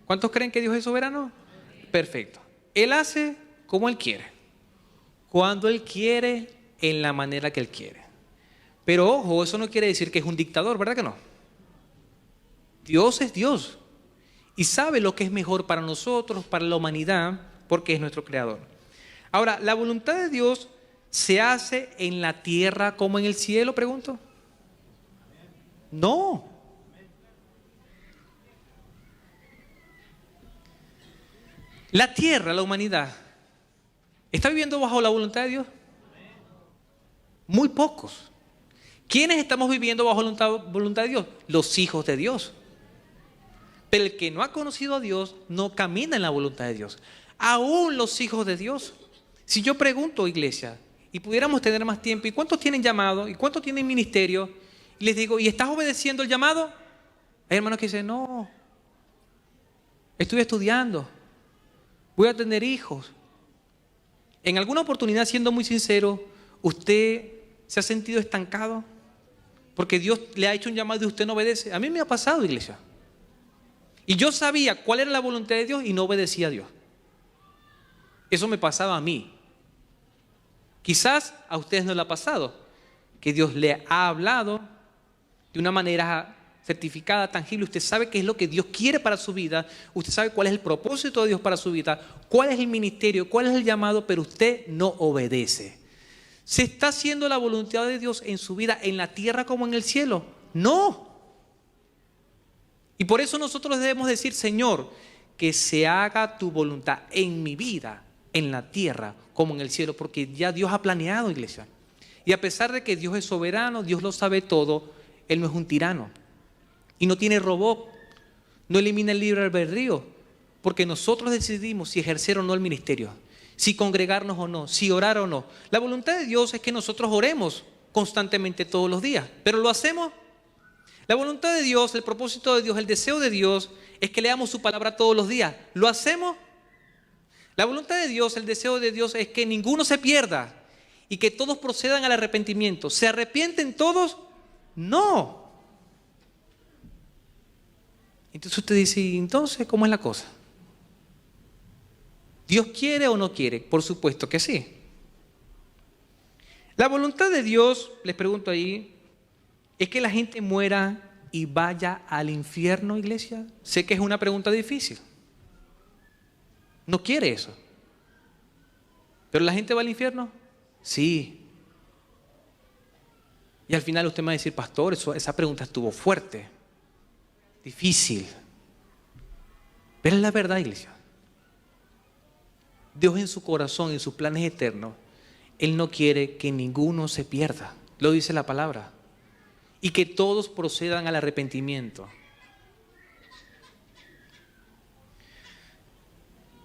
¿Cuántos creen que Dios es soberano? Perfecto. Él hace como Él quiere, cuando Él quiere, en la manera que Él quiere. Pero ojo, eso no quiere decir que es un dictador, ¿verdad que no? Dios es Dios y sabe lo que es mejor para nosotros, para la humanidad, porque es nuestro creador. Ahora, ¿la voluntad de Dios se hace en la tierra como en el cielo? Pregunto. No. La tierra, la humanidad, ¿está viviendo bajo la voluntad de Dios? Muy pocos. ¿Quiénes estamos viviendo bajo la voluntad de Dios? Los hijos de Dios. Pero el que no ha conocido a Dios no camina en la voluntad de Dios. Aún los hijos de Dios. Si yo pregunto, iglesia, y pudiéramos tener más tiempo, ¿y cuántos tienen llamado? ¿Y cuántos tienen ministerio? Y les digo, ¿y estás obedeciendo el llamado? Hay hermanos que dicen: no, estoy estudiando, voy a tener hijos. En alguna oportunidad, siendo muy sincero, ¿usted se ha sentido estancado? Porque Dios le ha hecho un llamado y usted no obedece. A mí me ha pasado, iglesia. Y yo sabía cuál era la voluntad de Dios y no obedecía a Dios. Eso me pasaba a mí. Quizás a ustedes no le ha pasado, que Dios le ha hablado de una manera certificada, tangible. Usted sabe qué es lo que Dios quiere para su vida. Usted sabe cuál es el propósito de Dios para su vida, cuál es el ministerio, cuál es el llamado, pero usted no obedece. ¿Se está haciendo la voluntad de Dios en su vida en la tierra como en el cielo? No. Y por eso nosotros debemos decir: Señor, que se haga tu voluntad en mi vida, en la tierra como en el cielo, porque ya Dios ha planeado, iglesia. Y a pesar de que Dios es soberano, Dios lo sabe todo, Él no es un tirano. Y no tiene robot, no elimina el libre albedrío, porque nosotros decidimos si ejercer o no el ministerio, si congregarnos o no, si orar o no. La voluntad de Dios es que nosotros oremos constantemente todos los días, pero ¿lo hacemos? La voluntad de Dios, el propósito de Dios, el deseo de Dios es que leamos su palabra todos los días. ¿Lo hacemos? La voluntad de Dios, el deseo de Dios es que ninguno se pierda y que todos procedan al arrepentimiento. ¿Se arrepienten todos? No. Entonces usted dice, ¿y entonces cómo es la cosa? ¿Dios quiere o no quiere? Por supuesto que sí. La voluntad de Dios, les pregunto ahí, ¿es que la gente muera y vaya al infierno, iglesia? Sé que es una pregunta difícil. No quiere eso. ¿Pero la gente va al infierno? Sí. Y al final usted me va a decir, pastor, esa pregunta estuvo fuerte, difícil. Pero es la verdad, iglesia. Dios en su corazón, en sus planes eternos, Él no quiere que ninguno se pierda. Lo dice la palabra. Y que todos procedan al arrepentimiento.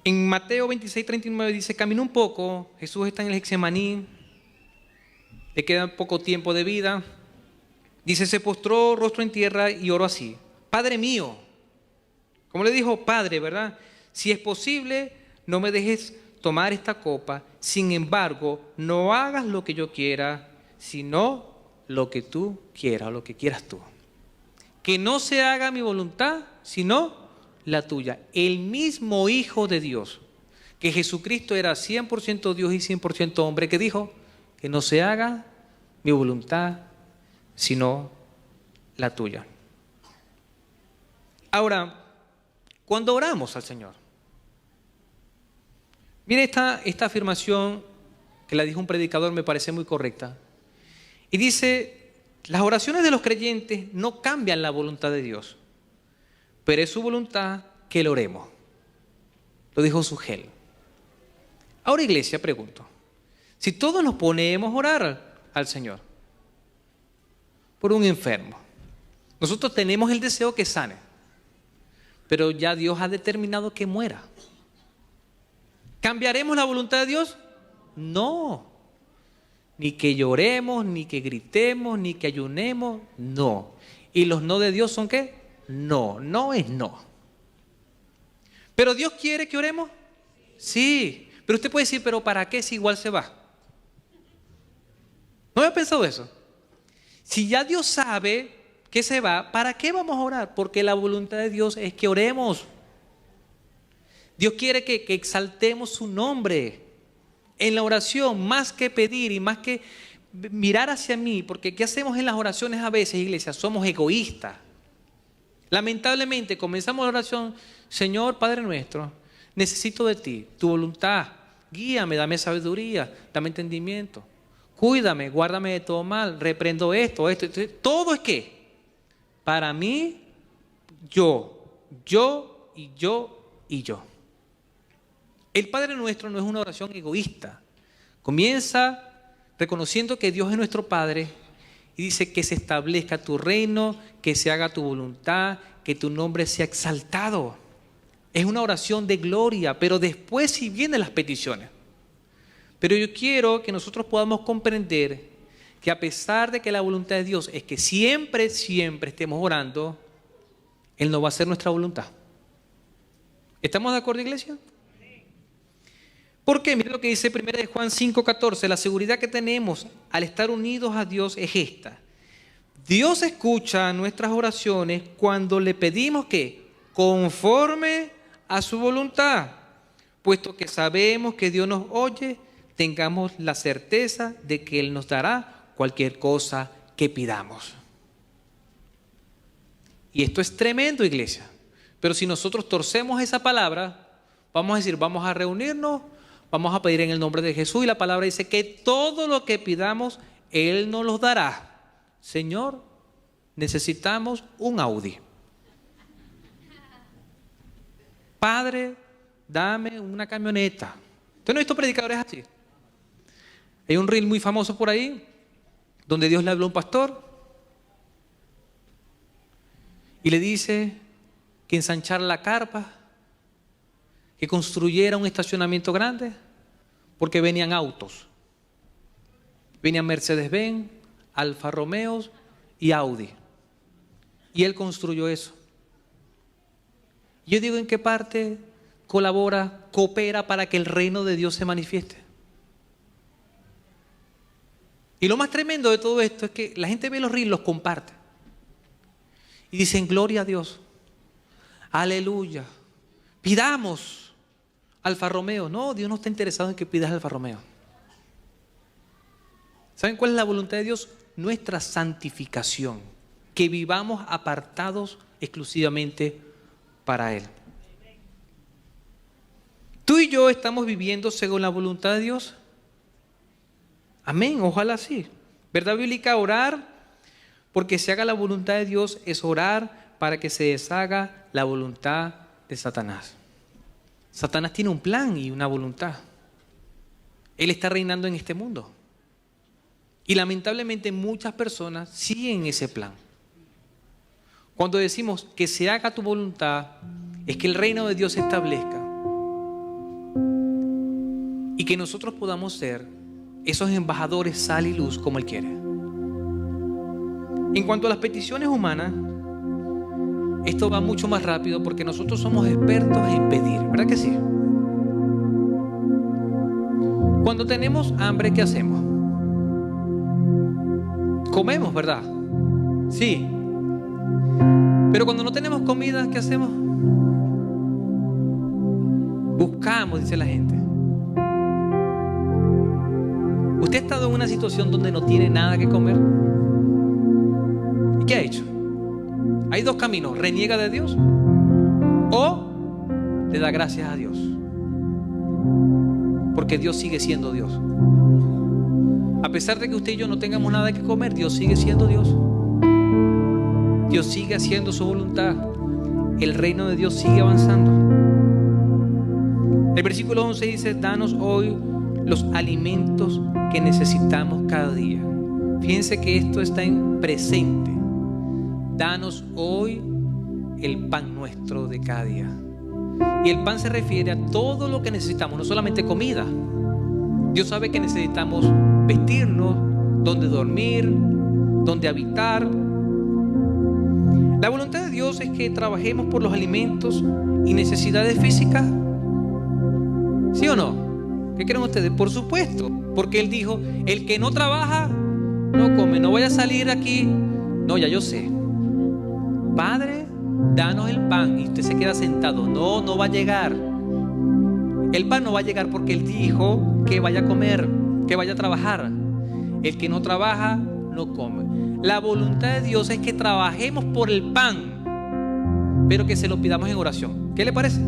En Mateo 26:39 dice, caminó un poco, Jesús está en el Getsemaní, le queda poco tiempo de vida. Dice, se postró rostro en tierra y oró así, Padre mío, como le dijo, Padre, ¿verdad? Si es posible, no me dejes tomar esta copa, sin embargo, no hagas lo que yo quiera, sino lo que tú quieras, o lo que quieras tú. Que no se haga mi voluntad, sino la tuya. El mismo Hijo de Dios, que Jesucristo era 100% Dios y 100% hombre, que dijo, que no se haga mi voluntad, sino la tuya. Ahora, cuando oramos al Señor, mire esta afirmación que la dijo un predicador, me parece muy correcta. Y dice, las oraciones de los creyentes no cambian la voluntad de Dios, pero es su voluntad que lo oremos. Lo dijo Sugel. Ahora, iglesia, pregunto, si todos nos ponemos a orar al Señor por un enfermo, nosotros tenemos el deseo que sane, pero ya Dios ha determinado que muera. ¿Cambiaremos la voluntad de Dios? No. Ni que lloremos, ni que gritemos, ni que ayunemos, no. ¿Y los no de Dios son qué? No, no es no. ¿Pero Dios quiere que oremos? Sí. Pero usted puede decir, ¿pero para qué si igual se va? ¿No había pensado eso? Si ya Dios sabe que se va, ¿para qué vamos a orar? Porque la voluntad de Dios es que oremos. Dios quiere que exaltemos su nombre en la oración, más que pedir y más que mirar hacia mí, porque ¿qué hacemos en las oraciones a veces, iglesia? Somos egoístas. Lamentablemente comenzamos la oración, Señor Padre nuestro, necesito de ti, tu voluntad, guíame, dame sabiduría, dame entendimiento, cuídame, guárdame de todo mal, reprendo esto, todo es que, para mí, yo y yo y yo. El Padre Nuestro no es una oración egoísta. Comienza reconociendo que Dios es nuestro Padre y dice que se establezca tu reino, que se haga tu voluntad, que tu nombre sea exaltado. Es una oración de gloria, pero después sí vienen las peticiones. Pero yo quiero que nosotros podamos comprender que a pesar de que la voluntad de Dios es que siempre estemos orando, Él no va a hacer nuestra voluntad. ¿Estamos de acuerdo, iglesia? ¿Por qué? Mira lo que dice 1 Juan 5:14. La seguridad que tenemos al estar unidos a Dios es esta. Dios escucha nuestras oraciones cuando le pedimos que, conforme a su voluntad, puesto que sabemos que Dios nos oye, tengamos la certeza de que Él nos dará cualquier cosa que pidamos. Y esto es tremendo, iglesia. Pero si nosotros torcemos esa palabra, vamos a decir, vamos a reunirnos, vamos a pedir en el nombre de Jesús, y la palabra dice que todo lo que pidamos, Él nos lo dará. Señor, necesitamos un Audi. Padre, dame una camioneta. ¿Usted no ha visto predicadores así? Hay un reel muy famoso por ahí, donde Dios le habló a un pastor y le dice que ensanchara la carpa, que construyera un estacionamiento grande, porque venían autos. Venían Mercedes-Benz, Alfa Romeos y Audi. Y Él construyó eso. Yo digo, ¿en qué parte colabora, coopera para que el reino de Dios se manifieste? Y lo más tremendo de todo esto es que la gente ve los reels, los comparte. Y dicen, gloria a Dios. Aleluya. Pidamos Alfa Romeo. No, Dios no está interesado en que pidas Alfa Romeo. ¿Saben cuál es la voluntad de Dios? Nuestra santificación. Que vivamos apartados exclusivamente para Él. ¿Tú y yo estamos viviendo según la voluntad de Dios? Amén, ojalá sí. ¿Verdad bíblica? Orar porque se haga la voluntad de Dios es orar para que se deshaga la voluntad de Satanás. Satanás tiene un plan y una voluntad. Él está reinando en este mundo. Y lamentablemente muchas personas siguen ese plan. Cuando decimos que se haga tu voluntad, es que el reino de Dios se establezca y que nosotros podamos ser esos embajadores sal y luz como Él quiere. En cuanto a las peticiones humanas, esto va mucho más rápido porque nosotros somos expertos en pedir, ¿verdad que sí? Cuando tenemos hambre, ¿qué hacemos? Comemos, ¿verdad? Sí. Pero cuando no tenemos comida, ¿qué hacemos? Buscamos, dice la gente. ¿Usted ha estado en una situación donde no tiene nada que comer? ¿Y qué ha hecho? Hay dos caminos: reniega de Dios o le da gracias a Dios. Porque Dios sigue siendo Dios. A pesar de que usted y yo no tengamos nada que comer, Dios sigue siendo Dios. Dios sigue haciendo su voluntad. El reino de Dios sigue avanzando. El versículo 11 dice: danos hoy los alimentos que necesitamos cada día. Fíjense que esto está en presente. Danos hoy el pan nuestro de cada día. Y el pan se refiere a todo lo que necesitamos, no solamente comida. Dios sabe que necesitamos vestirnos, donde dormir, donde habitar. La voluntad de Dios es que trabajemos por los alimentos y necesidades físicas. ¿Sí o no? ¿Qué creen ustedes? Por supuesto, porque Él dijo: el que no trabaja, no come. No vaya a salir aquí. No, ya yo sé. Padre, danos el pan. Y usted se queda sentado. No, no va a llegar. El pan no va a llegar porque Él dijo que vaya a comer, que vaya a trabajar. El que no trabaja, no come. La voluntad de Dios es que trabajemos por el pan, pero que se lo pidamos en oración. ¿Qué le parece?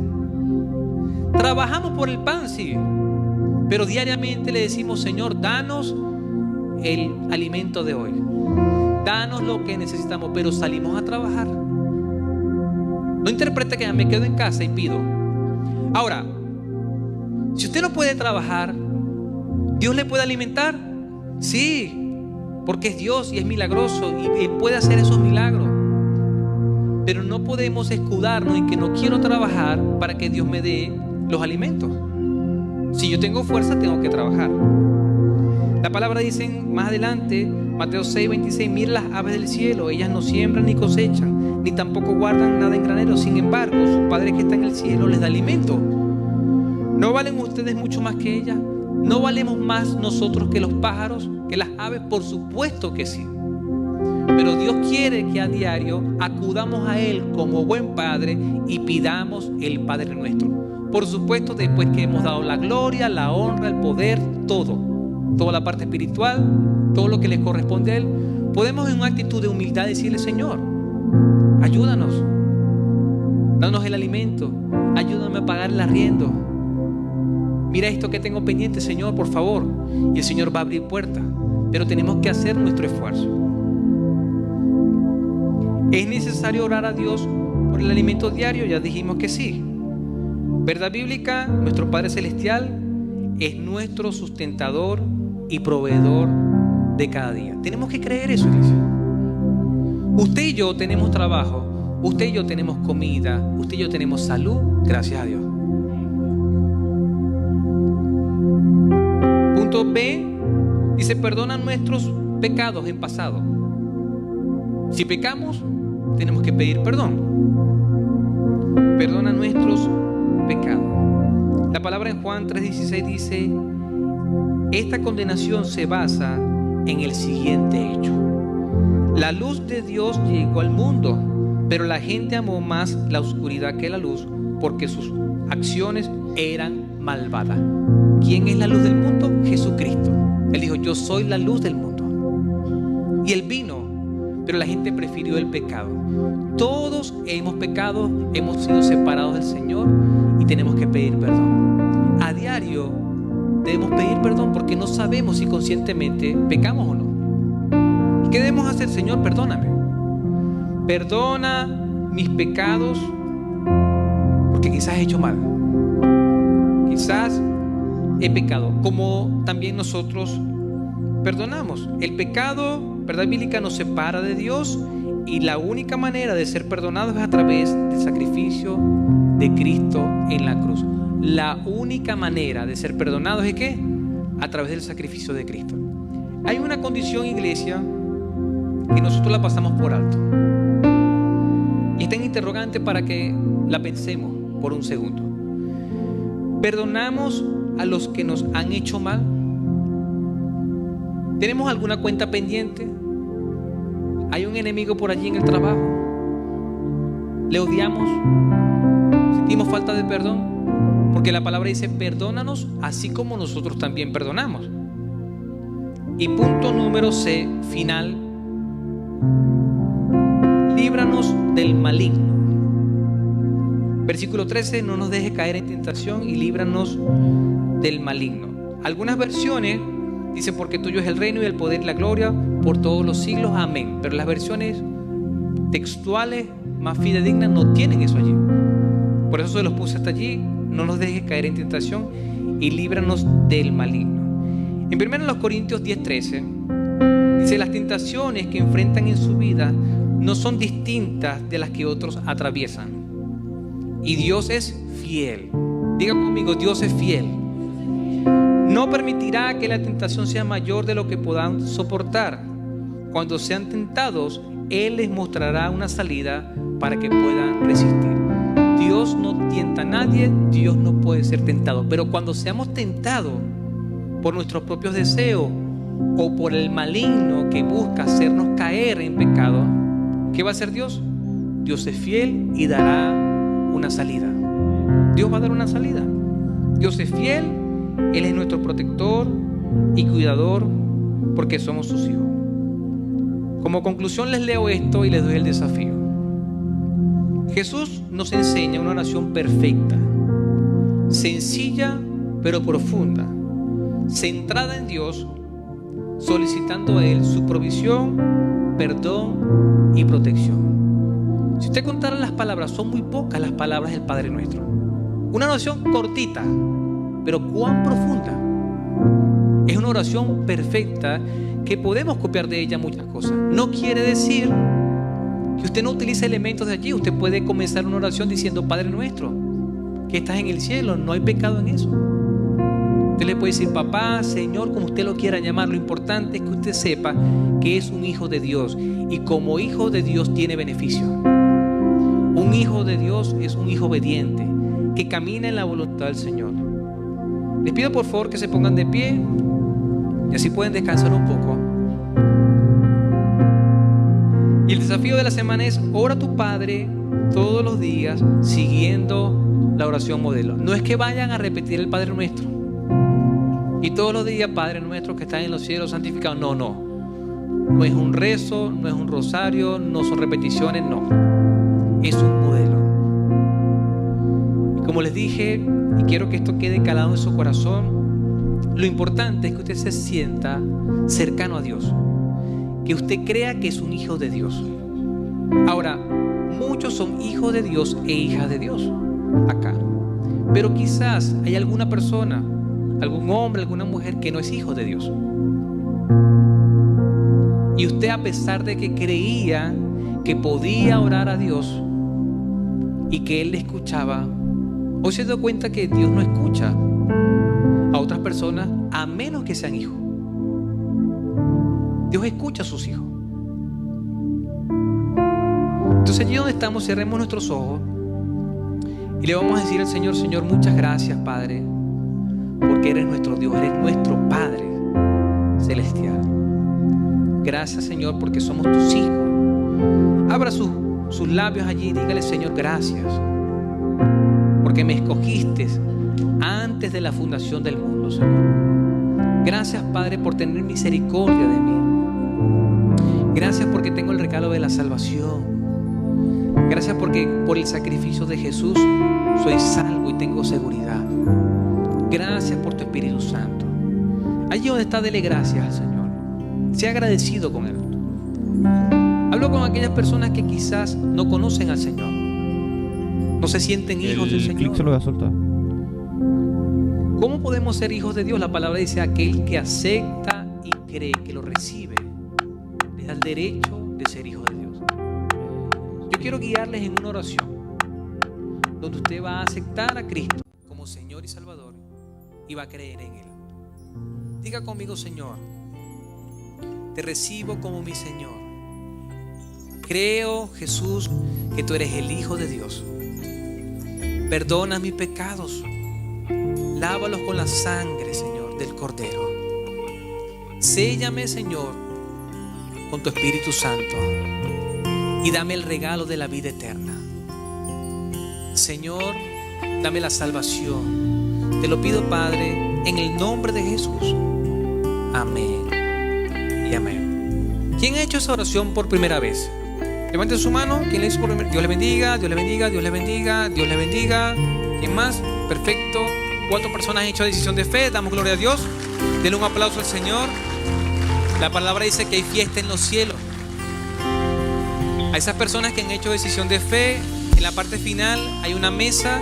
Trabajamos por el pan, sí, pero diariamente le decimos: Señor, danos el alimento de hoy. Danos lo que necesitamos, pero salimos a trabajar. No interprete que me quedo en casa y pido. Ahora, si usted no puede trabajar, ¿Dios le puede alimentar? Sí, porque es Dios y es milagroso y puede hacer esos milagros. Pero no podemos escudarnos en que no quiero trabajar para que Dios me dé los alimentos. Si yo tengo fuerza, tengo que trabajar. La palabra dice más adelante, Mateo 6:26: miren las aves del cielo, ellas no siembran ni cosechan, ni tampoco guardan nada en graneros. Sin embargo, su Padre que está en el cielo les da alimento. ¿No valen ustedes mucho más que ellas? ¿No valemos más nosotros que los pájaros, que las aves? Por supuesto que sí. Pero Dios quiere que a diario acudamos a Él como buen Padre y pidamos el Padre nuestro. Por supuesto, después que hemos dado la gloria, la honra, el poder, toda la parte espiritual, todo lo que le corresponde a Él, podemos en una actitud de humildad decirle: Señor, ayúdanos, danos el alimento, ayúdame a pagar el arriendo. Mira esto que tengo pendiente, Señor, por favor. Y el Señor va a abrir puertas, pero tenemos que hacer nuestro esfuerzo. ¿Es necesario orar a Dios por el alimento diario? Ya dijimos que sí. ¿Verdad bíblica? Nuestro Padre Celestial es nuestro sustentador y proveedor de cada día. Tenemos que creer eso, iglesia. Usted y yo tenemos trabajo, usted y yo tenemos comida, usted y yo tenemos salud, gracias a Dios. Punto B, dice: perdona nuestros pecados en pasado. Si pecamos, tenemos que pedir perdón. Perdona nuestros pecados. La palabra en Juan 3:16 dice: esta condenación se basa en el siguiente hecho. La luz de Dios llegó al mundo, pero la gente amó más la oscuridad que la luz, porque sus acciones eran malvadas. ¿Quién es la luz del mundo? Jesucristo. Él dijo: yo soy la luz del mundo. Y Él vino, pero la gente prefirió el pecado. Todos hemos pecado, hemos sido separados del Señor y tenemos que pedir perdón. A diario debemos pedir perdón porque no sabemos si conscientemente pecamos o no. ¿Y qué debemos hacer? Señor, perdóname. Perdona mis pecados, porque quizás he hecho mal. Quizás he pecado, como también nosotros perdonamos. El pecado, verdad bíblica, nos separa de Dios, y la única manera de ser perdonados es a través del sacrificio de Cristo en la cruz. La única manera de ser perdonados es ¿qué? A través del sacrificio de Cristo. Hay una condición, iglesia, que nosotros la pasamos por alto. Y está en interrogante para que la pensemos por un segundo. ¿Perdonamos a los que nos han hecho mal? ¿Tenemos alguna cuenta pendiente? ¿Hay un enemigo por allí en el trabajo? ¿Le odiamos? ¿Sentimos falta de perdón? Porque la palabra dice: perdónanos así como nosotros también perdonamos. Y punto número C, final: líbranos del maligno. Versículo 13: no nos dejes caer en tentación y líbranos del maligno. Algunas versiones dicen: porque tuyo es el reino y el poder y la gloria por todos los siglos, amén. Pero las versiones textuales más fidedignas no tienen eso allí. Por eso se los puse hasta allí: no nos dejes caer en tentación y líbranos del maligno. En 1 Corintios 10:13 dice: las tentaciones que enfrentan en su vida no son distintas de las que otros atraviesan, y Dios es fiel. Diga conmigo: Dios es fiel. No permitirá que la tentación sea mayor de lo que puedan soportar. Cuando sean tentados, Él les mostrará una salida para que puedan resistir. Dios no tienta a nadie, Dios no puede ser tentado. Pero cuando seamos tentados por nuestros propios deseos o por el maligno que busca hacernos caer en pecado, ¿qué va a hacer Dios? Dios es fiel y dará una salida. Dios va a dar una salida. Dios es fiel, Él es nuestro protector y cuidador, porque somos sus hijos. Como conclusión les leo esto y les doy el desafío. Jesús nos enseña una oración perfecta, sencilla pero profunda, centrada en Dios, solicitando a Él su provisión, perdón y protección. Si usted contara las palabras, son muy pocas las palabras del Padre Nuestro. Una oración cortita, pero cuán profunda. Es una oración perfecta que podemos copiar de ella muchas cosas. No quiere decir que usted no utilice elementos de allí. Usted puede comenzar una oración diciendo: Padre nuestro que estás en el cielo. No hay pecado en eso. Usted le puede decir papá, Señor, como usted lo quiera llamar. Lo importante es que usted sepa que es un hijo de Dios, y como hijo de Dios tiene beneficio. Un hijo de Dios es un hijo obediente que camina en la voluntad del Señor. Les pido por favor que se pongan de pie y así pueden descansar un poco. Y el desafío de la semana es: ora a tu Padre todos los días siguiendo la oración modelo. No es que vayan a repetir el Padre Nuestro y todos los días Padre Nuestro que estás en los cielos santificado. No es un rezo, no es un rosario, no son repeticiones, no. Es un modelo. Y como les dije, y quiero que esto quede calado en su corazón, lo importante es que usted se sienta cercano a Dios, que usted crea que es un hijo de Dios. Ahora, muchos son hijos de Dios e hijas de Dios acá, pero quizás hay alguna persona, algún hombre, alguna mujer que no es hijo de Dios. Y usted, a pesar de que creía que podía orar a Dios y que Él le escuchaba, hoy se dio cuenta que Dios no escucha a otras personas a menos que sean hijos. Dios escucha a sus hijos. Entonces allí donde estamos, cerremos nuestros ojos y le vamos a decir al Señor: Señor, muchas gracias, Padre, porque eres nuestro Dios, eres nuestro Padre celestial. Gracias, Señor, porque somos tus hijos. Abra sus labios allí y dígale: Señor, gracias, porque me escogiste antes de la fundación del mundo, Señor. Gracias, Padre, por tener misericordia de mí. Gracias porque tengo el regalo de la salvación. Gracias porque por el sacrificio de Jesús soy salvo y tengo seguridad. Gracias por tu Espíritu Santo. Allí donde está, dele gracias al Señor. Sea agradecido con Él. Hablo con aquellas personas que quizás no conocen al Señor, no se sienten hijos del Señor.
Se lo voy a soltar.
¿Cómo podemos ser hijos de Dios? La palabra dice: aquel que acepta y cree, que lo recibe, le da el derecho de ser hijo de Dios. Yo quiero guiarles en una oración donde usted va a aceptar a Cristo como Señor y Salvador y va a creer en Él. Diga conmigo: Señor, te recibo como mi Señor. Creo, Jesús, que tú eres el Hijo de Dios. Perdona mis pecados. Lávalos con la sangre, Señor, del Cordero. Séllame, Señor, con tu Espíritu Santo y dame el regalo de la vida eterna. Señor, dame la salvación. Te lo pido, Padre, en el nombre de Jesús. Amén y amén. ¿Quién ha hecho esa oración por primera vez? Levante su mano. ¿Quién le hizo por primera vez? Dios le bendiga, Dios le bendiga, Dios le bendiga, Dios le bendiga. ¿Quién más? Perfecto. 4 personas han hecho decisión de fe. Damos gloria a Dios. Denle un aplauso al Señor. La palabra dice que hay fiesta en los cielos. A esas personas que han hecho decisión de fe, en la parte final hay una mesa.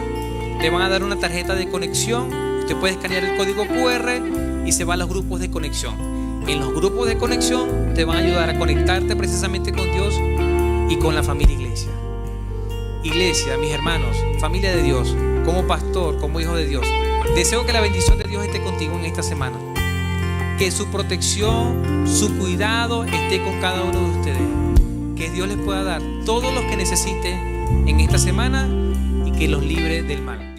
Le van a dar una tarjeta de conexión. Usted puede escanear el código QR y se va a los grupos de conexión. En los grupos de conexión te van a ayudar a conectarte precisamente con Dios y con la familia iglesia. Iglesia, mis hermanos, familia de Dios, como pastor, como hijo de Dios, deseo que la bendición de Dios esté contigo en esta semana. Que su protección, su cuidado esté con cada uno de ustedes. Que Dios les pueda dar todo lo que necesite en esta semana y que los libre del mal.